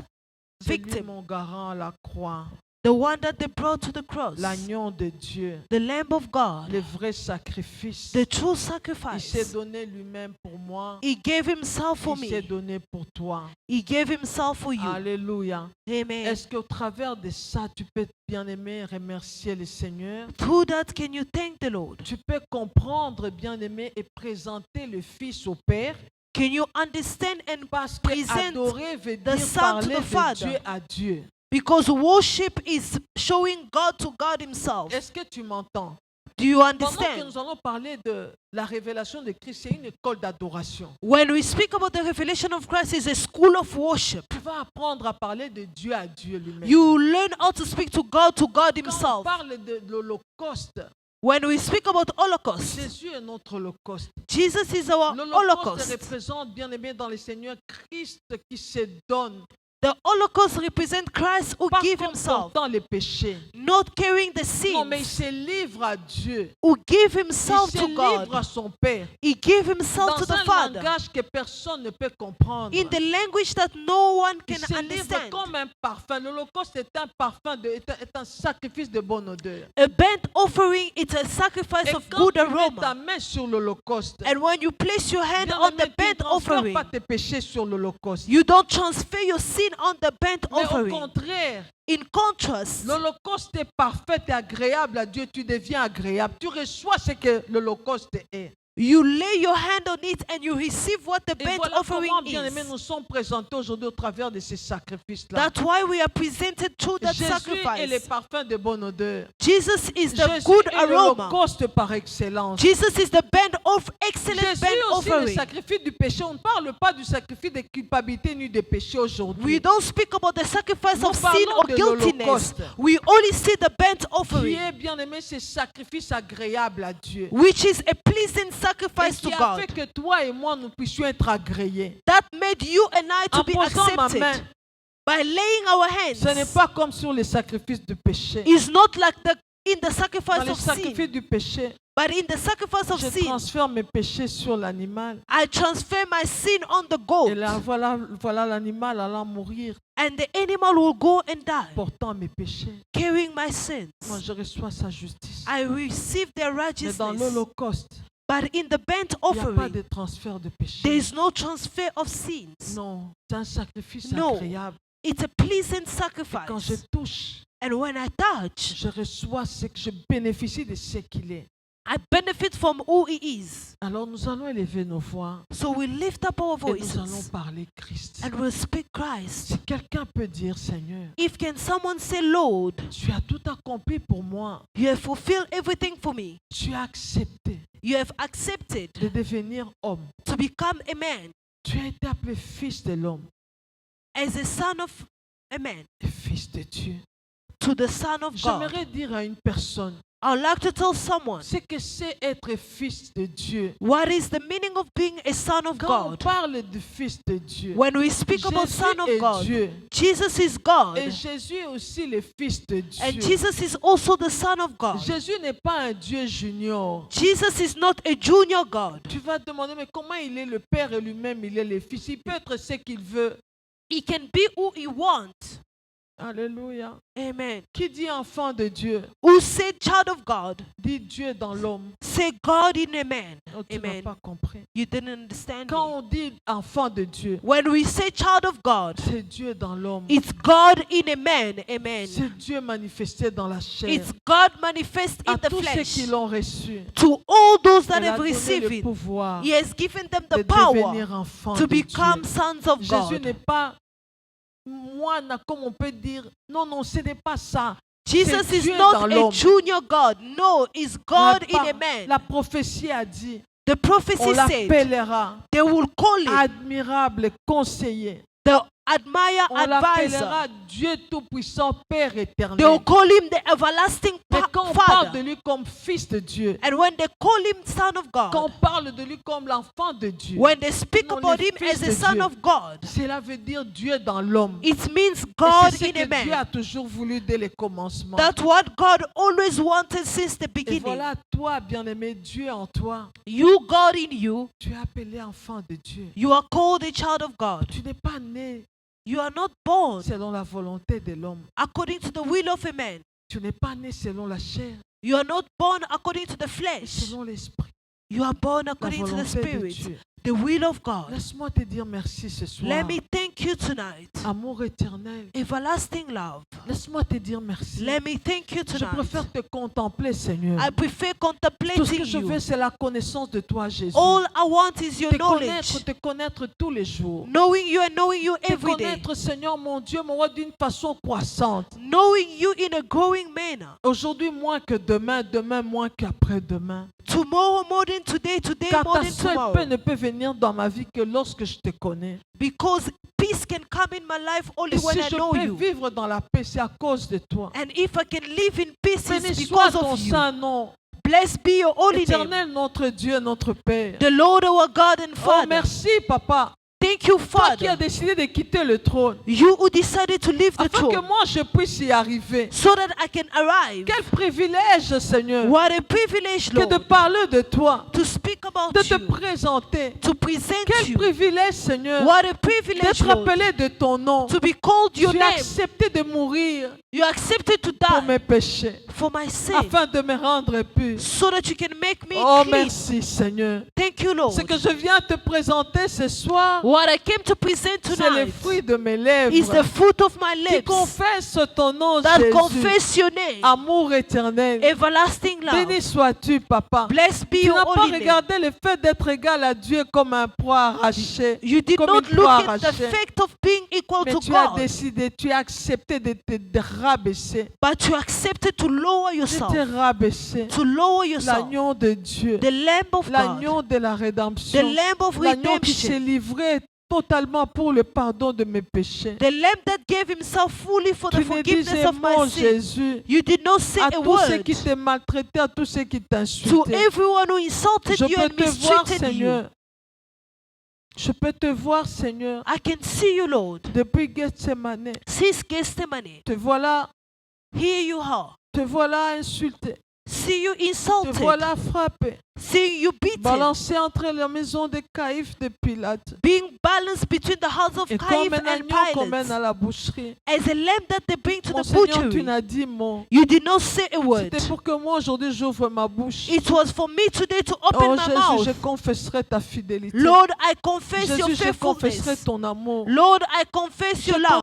Speaker 1: C'est lui
Speaker 2: victim.
Speaker 1: mon garant à la croix.
Speaker 2: The one that they brought to the cross.
Speaker 1: L'agneau de Dieu.
Speaker 2: The Lamb of God.
Speaker 1: Le vrai sacrifice.
Speaker 2: The true
Speaker 1: Il s'est
Speaker 2: sacrifice.
Speaker 1: donné lui-même pour moi.
Speaker 2: He gave himself for
Speaker 1: Il s'est
Speaker 2: me.
Speaker 1: donné pour toi.
Speaker 2: He gave himself for you.
Speaker 1: Alléluia.
Speaker 2: Amen.
Speaker 1: Est-ce qu'au travers de ça, tu peux, bien aimé, remercier le Seigneur?
Speaker 2: Through that, can you thank the Lord?
Speaker 1: Tu peux comprendre, bien aimé, et présenter le Fils au Père?
Speaker 2: Can you understand and
Speaker 1: Parce que
Speaker 2: present
Speaker 1: adorer veut
Speaker 2: the
Speaker 1: dire
Speaker 2: Son to
Speaker 1: parler
Speaker 2: the
Speaker 1: de
Speaker 2: Father?
Speaker 1: Dieu à Dieu.
Speaker 2: Because worship is showing God to God himself.
Speaker 1: Est-ce que tu m'entends?
Speaker 2: Do you
Speaker 1: Pendant que
Speaker 2: understand?
Speaker 1: nous allons parler de la révélation de Christ, c'est une école d'adoration.
Speaker 2: When we speak about the revelation of Christ, it's a school of worship.
Speaker 1: Tu vas apprendre à parler de Dieu à Dieu lui-même.
Speaker 2: You learn how to speak to God
Speaker 1: Quand on
Speaker 2: himself.
Speaker 1: parle de l'Holocauste,
Speaker 2: When we speak about Holocaust,
Speaker 1: Jésus est notre Holocauste.
Speaker 2: Jesus is our
Speaker 1: L'Holocauste
Speaker 2: Holocaust.
Speaker 1: représente, bien aimé dans le Seigneur, Christ qui se donne,
Speaker 2: The Holocaust represents Christ who
Speaker 1: pas
Speaker 2: gave
Speaker 1: comme
Speaker 2: himself,
Speaker 1: portant les péchés.
Speaker 2: not carrying the
Speaker 1: Non, mais il
Speaker 2: sins,
Speaker 1: se livre à Dieu.
Speaker 2: who gave
Speaker 1: Il
Speaker 2: himself
Speaker 1: se
Speaker 2: to
Speaker 1: livre
Speaker 2: God.
Speaker 1: à son Père.
Speaker 2: He gave himself
Speaker 1: Dans
Speaker 2: to the
Speaker 1: un
Speaker 2: Father
Speaker 1: langage que personne ne peut comprendre.
Speaker 2: in the language that no one
Speaker 1: Il
Speaker 2: can
Speaker 1: se livre
Speaker 2: understand.
Speaker 1: comme un parfum. L'Holocauste est un parfum, est un sacrifice de bonne odeur.
Speaker 2: A burnt offering is a sacrifice
Speaker 1: Et
Speaker 2: of
Speaker 1: quand
Speaker 2: good
Speaker 1: tu mets ta
Speaker 2: aroma.
Speaker 1: main sur l'Holocauste,
Speaker 2: And when you place your hand
Speaker 1: bien
Speaker 2: on
Speaker 1: aimé,
Speaker 2: the
Speaker 1: tu ne
Speaker 2: burnt
Speaker 1: transfères
Speaker 2: offering,
Speaker 1: pas tes péchés sur l'Holocauste.
Speaker 2: you don't transfer your sin on the burnt
Speaker 1: Mais au
Speaker 2: offering.
Speaker 1: contraire,
Speaker 2: In contrast,
Speaker 1: l'Holocauste est parfait et agréable à Dieu. Tu deviens agréable. Tu reçois ce que l'Holocauste est.
Speaker 2: you lay your hand on it and you receive what the
Speaker 1: Et
Speaker 2: burnt
Speaker 1: voilà
Speaker 2: offering
Speaker 1: comment, bien aimés,
Speaker 2: is.
Speaker 1: nous sommes présentés aujourd'hui au travers de ces sacrifices-là.
Speaker 2: That's why we are presented through that
Speaker 1: Jésus est le
Speaker 2: sacrifice.
Speaker 1: parfum de bonne odeur.
Speaker 2: Jesus is the
Speaker 1: Jésus
Speaker 2: good
Speaker 1: est
Speaker 2: aroma.
Speaker 1: l'Holocauste par excellence.
Speaker 2: Jesus is the burnt of excellent
Speaker 1: Jésus
Speaker 2: burnt
Speaker 1: aussi le
Speaker 2: offering.
Speaker 1: sacrifice du péché. On ne parle pas du sacrifice de culpabilité ni de péché
Speaker 2: We
Speaker 1: aujourd'hui.
Speaker 2: don't speak about the sacrifice
Speaker 1: Nous
Speaker 2: of sin
Speaker 1: parlons
Speaker 2: or
Speaker 1: de
Speaker 2: guiltiness.
Speaker 1: l'Holocauste.
Speaker 2: We only see the burnt
Speaker 1: Qui
Speaker 2: offering,
Speaker 1: est, bien aimé, ce sacrifice agréable à Dieu.
Speaker 2: which is a pleasing
Speaker 1: Et
Speaker 2: sacrifice to
Speaker 1: qui a
Speaker 2: God.
Speaker 1: fait que toi et moi, nous puissions être agréés.
Speaker 2: That made you and I to
Speaker 1: En
Speaker 2: be
Speaker 1: posant ma main,
Speaker 2: accepted by laying our
Speaker 1: ce n'est
Speaker 2: hands.
Speaker 1: pas comme sur les sacrifices du péché.
Speaker 2: It's not like in the
Speaker 1: Dans
Speaker 2: sacrifice
Speaker 1: les
Speaker 2: of sin,
Speaker 1: sacrifices du péché,
Speaker 2: but in the sacrifice of
Speaker 1: je
Speaker 2: sin,
Speaker 1: transfère mes péchés sur l'animal.
Speaker 2: I transfer my sin on the
Speaker 1: Et
Speaker 2: goat,
Speaker 1: là, voilà l'animal allant mourir,
Speaker 2: and the animal will go and die,
Speaker 1: portant mes péchés.
Speaker 2: carrying my sins.
Speaker 1: Moi, je reçois sa justice.
Speaker 2: I receive their
Speaker 1: Mais dans
Speaker 2: righteousness.
Speaker 1: l'Holocauste,
Speaker 2: But in the burnt
Speaker 1: il n'y a pas
Speaker 2: offering,
Speaker 1: de transfert de péché.
Speaker 2: there is no transfer of sins.
Speaker 1: Non, c'est un sacrifice
Speaker 2: No.
Speaker 1: agréable.
Speaker 2: It's a pleasing
Speaker 1: Quand je
Speaker 2: sacrifice.
Speaker 1: touche,
Speaker 2: And when I touch,
Speaker 1: je reçois ce que je bénéficie de ce qu'il est.
Speaker 2: I benefit from who He is.
Speaker 1: Alors nous allons élever nos voix
Speaker 2: So we lift up our
Speaker 1: et nous allons
Speaker 2: voices
Speaker 1: parler Christ.
Speaker 2: and we'll speak Christ.
Speaker 1: Si quelqu'un peut dire, Seigneur,
Speaker 2: If can someone say, Lord,
Speaker 1: tu as tout accompli pour moi.
Speaker 2: you have fulfilled everything for me.
Speaker 1: Tu as accepté
Speaker 2: You have accepted
Speaker 1: de devenir homme.
Speaker 2: to become a man
Speaker 1: Tu as été appelé fils de l'homme
Speaker 2: as a son of a man,
Speaker 1: et fils de Dieu.
Speaker 2: to the Son of God.
Speaker 1: J'aimerais dire à une personne
Speaker 2: I'd like to tell someone
Speaker 1: ce que c'est être fils de Dieu.
Speaker 2: what is the meaning of being a son of
Speaker 1: Quand on
Speaker 2: God.
Speaker 1: parle de fils de Dieu,
Speaker 2: When we speak about
Speaker 1: Jésus
Speaker 2: Son of
Speaker 1: est
Speaker 2: God,
Speaker 1: Dieu.
Speaker 2: Jesus is God,
Speaker 1: Et Jésus est aussi le fils de
Speaker 2: and
Speaker 1: Dieu.
Speaker 2: Jesus is also the Son of God.
Speaker 1: Jésus n'est pas un Dieu junior.
Speaker 2: Jesus is not a junior God.
Speaker 1: Tu vas te demander, mais comment il est le Père et lui-même, il est le Fils. Il peut être ce qu'il veut.
Speaker 2: He can be who he wants.
Speaker 1: Alléluia.
Speaker 2: Amen.
Speaker 1: Qui dit enfant de Dieu,
Speaker 2: Who said child of God,
Speaker 1: dit Dieu dans l'homme.
Speaker 2: say God in a man.
Speaker 1: Oh, tu n'as
Speaker 2: Amen.
Speaker 1: pas compris.
Speaker 2: You didn't understand
Speaker 1: Quand
Speaker 2: me.
Speaker 1: on dit enfant de Dieu,
Speaker 2: When we say child of God,
Speaker 1: c'est Dieu dans l'homme.
Speaker 2: it's God in a man. Amen.
Speaker 1: C'est Dieu manifesté dans la chair.
Speaker 2: It's God manifest
Speaker 1: À
Speaker 2: in the
Speaker 1: tous ceux
Speaker 2: flesh.
Speaker 1: qui l'ont reçu,
Speaker 2: To all those that
Speaker 1: il a
Speaker 2: have
Speaker 1: donné
Speaker 2: received
Speaker 1: le
Speaker 2: it,
Speaker 1: pouvoir
Speaker 2: He has given them
Speaker 1: de
Speaker 2: the power
Speaker 1: devenir enfant
Speaker 2: to
Speaker 1: de Dieu.
Speaker 2: become sons of
Speaker 1: Jésus
Speaker 2: God.
Speaker 1: n'est pas moine, comme on peut dire. Non, non, ce n'est pas ça.
Speaker 2: Jesus
Speaker 1: c'est
Speaker 2: is
Speaker 1: Dieu
Speaker 2: not
Speaker 1: dans
Speaker 2: a
Speaker 1: l'homme.
Speaker 2: junior God. No, it's God in a man.
Speaker 1: La prophétie a dit,
Speaker 2: The
Speaker 1: on
Speaker 2: prophecy said
Speaker 1: l'appellera
Speaker 2: they will call him
Speaker 1: admirable conseiller.
Speaker 2: the admire
Speaker 1: On
Speaker 2: advisor.
Speaker 1: l'appellera Dieu Tout-Puissant, Père
Speaker 2: They will
Speaker 1: éternel.
Speaker 2: call him the everlasting
Speaker 1: Mais quand on parle de
Speaker 2: Father.
Speaker 1: lui comme fils de Dieu,
Speaker 2: And when they call him Son of
Speaker 1: quand on
Speaker 2: God,
Speaker 1: parle de lui comme l'enfant de Dieu,
Speaker 2: when they speak
Speaker 1: non,
Speaker 2: about
Speaker 1: le
Speaker 2: him
Speaker 1: Fils
Speaker 2: as
Speaker 1: de
Speaker 2: a Son
Speaker 1: Dieu,
Speaker 2: of God,
Speaker 1: cela veut dire Dieu dans l'homme.
Speaker 2: it means
Speaker 1: Et
Speaker 2: God
Speaker 1: c'est ce
Speaker 2: in a
Speaker 1: que Dieu a
Speaker 2: man.
Speaker 1: toujours voulu dès le commencement.
Speaker 2: That's what God always wanted since the
Speaker 1: Et
Speaker 2: beginning.
Speaker 1: voilà, toi, bien-aimé, Dieu en toi,
Speaker 2: You, God in you,
Speaker 1: tu es appelé enfant de Dieu.
Speaker 2: you are called a child of God.
Speaker 1: Tu n'es pas né
Speaker 2: You are not born
Speaker 1: selon la volonté de l'homme.
Speaker 2: according to the will of a man.
Speaker 1: Tu n'es pas né selon la chair,
Speaker 2: You are not born according to the
Speaker 1: mais
Speaker 2: flesh.
Speaker 1: selon l'esprit.
Speaker 2: You are born
Speaker 1: La
Speaker 2: according to the
Speaker 1: volonté de
Speaker 2: Spirit,
Speaker 1: Dieu.
Speaker 2: the will of God.
Speaker 1: Laisse-moi te dire merci ce soir.
Speaker 2: Let me thank you tonight.
Speaker 1: Amour éternel.
Speaker 2: Everlasting love.
Speaker 1: Laisse-moi te dire merci.
Speaker 2: Let me thank you
Speaker 1: Je
Speaker 2: tonight.
Speaker 1: préfère te contempler, Seigneur.
Speaker 2: I prefer
Speaker 1: Tout ce
Speaker 2: contemplating
Speaker 1: que je veux,
Speaker 2: you.
Speaker 1: c'est la connaissance de toi, Jésus.
Speaker 2: All I want is your knowledge.
Speaker 1: Te connaître tous les jours.
Speaker 2: Knowing you and knowing you
Speaker 1: Te
Speaker 2: every day.
Speaker 1: connaître, Seigneur, mon Dieu, mon roi, d'une façon croissante.
Speaker 2: Knowing you in a growing manner.
Speaker 1: Aujourd'hui, moins que demain, demain, moins qu'après-demain.
Speaker 2: Tomorrow more than today, today
Speaker 1: Car
Speaker 2: more
Speaker 1: ta
Speaker 2: than
Speaker 1: seule paix
Speaker 2: tomorrow.
Speaker 1: ne peut venir dans ma vie que lorsque je te connais.
Speaker 2: Because peace can come in my life only
Speaker 1: Et
Speaker 2: when
Speaker 1: si
Speaker 2: I
Speaker 1: je
Speaker 2: know
Speaker 1: peux
Speaker 2: you.
Speaker 1: vivre dans la paix, c'est à cause de toi.
Speaker 2: And if I can live in peace,
Speaker 1: Béni
Speaker 2: it's
Speaker 1: soit
Speaker 2: because
Speaker 1: ton
Speaker 2: of you.
Speaker 1: saint nom.
Speaker 2: Blessed be your holy name.
Speaker 1: Éternel, notre Dieu, notre Père.
Speaker 2: The Lord our God and
Speaker 1: Oh,
Speaker 2: Father.
Speaker 1: merci, Papa.
Speaker 2: Thank you,
Speaker 1: Toi qui as
Speaker 2: Father.
Speaker 1: décidé de quitter le trône,
Speaker 2: You who decided to leave the
Speaker 1: afin que
Speaker 2: throne
Speaker 1: moi je puisse y arriver.
Speaker 2: so that I can arrive.
Speaker 1: Quel privilège, Seigneur,
Speaker 2: What a privilege,
Speaker 1: que de
Speaker 2: Lord,
Speaker 1: parler de toi,
Speaker 2: to speak about
Speaker 1: de te
Speaker 2: you,
Speaker 1: présenter.
Speaker 2: to present
Speaker 1: Quel
Speaker 2: you.
Speaker 1: privilège, Seigneur,
Speaker 2: What a privilege,
Speaker 1: d'être
Speaker 2: Lord,
Speaker 1: appelé de ton nom.
Speaker 2: to be called your
Speaker 1: Tu as
Speaker 2: name.
Speaker 1: accepté de mourir
Speaker 2: You accepted to
Speaker 1: pour
Speaker 2: die
Speaker 1: mes péchés,
Speaker 2: for my sin
Speaker 1: afin de me rendre pur.
Speaker 2: so that you can make me
Speaker 1: Oh,
Speaker 2: clean.
Speaker 1: merci, Seigneur.
Speaker 2: Thank you, Lord.
Speaker 1: Ce que je viens te présenter ce soir,
Speaker 2: What I came to present
Speaker 1: c'est le
Speaker 2: tonight
Speaker 1: fruit de mes
Speaker 2: is the
Speaker 1: lèvres
Speaker 2: fruit of my
Speaker 1: qui
Speaker 2: lips
Speaker 1: confesse ton nom,
Speaker 2: that
Speaker 1: Jésus.
Speaker 2: confess your name.
Speaker 1: Amour éternel.
Speaker 2: Everlasting love.
Speaker 1: Béni sois-tu, Papa.
Speaker 2: Blessed be
Speaker 1: Tu
Speaker 2: your
Speaker 1: n'as pas
Speaker 2: holy name.
Speaker 1: regardé le fait d'être égal à Dieu comme un poids arraché,
Speaker 2: You did
Speaker 1: comme
Speaker 2: not
Speaker 1: une
Speaker 2: look
Speaker 1: proie
Speaker 2: at the
Speaker 1: arrachée.
Speaker 2: fact of being equal
Speaker 1: Mais
Speaker 2: to
Speaker 1: tu as
Speaker 2: God,
Speaker 1: décidé, tu as accepté de rabaisser,
Speaker 2: but you accepted to lower
Speaker 1: de
Speaker 2: yourself,
Speaker 1: te rabaisser.
Speaker 2: to lower yourself.
Speaker 1: L'agneau de Dieu,
Speaker 2: The Lamb of God,
Speaker 1: l'agneau de la
Speaker 2: the
Speaker 1: rédemption,
Speaker 2: Lamb of
Speaker 1: l'agneau qui s'est
Speaker 2: redemption,
Speaker 1: livré totalement pour le pardon de mes péchés.
Speaker 2: the Lamb that gave himself fully for the
Speaker 1: Tu ne
Speaker 2: forgiveness
Speaker 1: disais
Speaker 2: of my
Speaker 1: mot,
Speaker 2: sin.
Speaker 1: Jésus,
Speaker 2: You did not say
Speaker 1: à
Speaker 2: a
Speaker 1: tous ceux
Speaker 2: word
Speaker 1: qui te maltraitaient, à tous ceux qui
Speaker 2: to
Speaker 1: t'insultaient.
Speaker 2: everyone who insulted
Speaker 1: Je
Speaker 2: you
Speaker 1: peux
Speaker 2: and
Speaker 1: te voir,
Speaker 2: mistreated you.
Speaker 1: Seigneur. Je peux te voir, Seigneur,
Speaker 2: I can see you, Lord,
Speaker 1: depuis Gethsemane.
Speaker 2: since Gethsemane.
Speaker 1: Te voilà,
Speaker 2: Here you are.
Speaker 1: te voilà insulté.
Speaker 2: See you
Speaker 1: Te
Speaker 2: insulted.
Speaker 1: voilà frappé.
Speaker 2: See you beaten.
Speaker 1: Balancé entre la maison de Caïphe de Pilate.
Speaker 2: Being balanced between the house of
Speaker 1: Et comme
Speaker 2: Caiaphas
Speaker 1: un
Speaker 2: and
Speaker 1: agneau qu'on mène
Speaker 2: Pilate.
Speaker 1: à la boucherie.
Speaker 2: As a lamb that they bring to
Speaker 1: Mon
Speaker 2: the
Speaker 1: Seigneur, tu
Speaker 2: butchery.
Speaker 1: n'as dit mot.
Speaker 2: You did not say a word.
Speaker 1: C'était pour que moi aujourd'hui j'ouvre ma bouche.
Speaker 2: It was for me today to open
Speaker 1: Oh
Speaker 2: my
Speaker 1: Jésus, je
Speaker 2: mouth.
Speaker 1: confesserai ta fidélité.
Speaker 2: Lord, I confess your
Speaker 1: Jésus, je confesserai
Speaker 2: faithfulness.
Speaker 1: ton amour.
Speaker 2: Lord, I confess
Speaker 1: Je
Speaker 2: your love.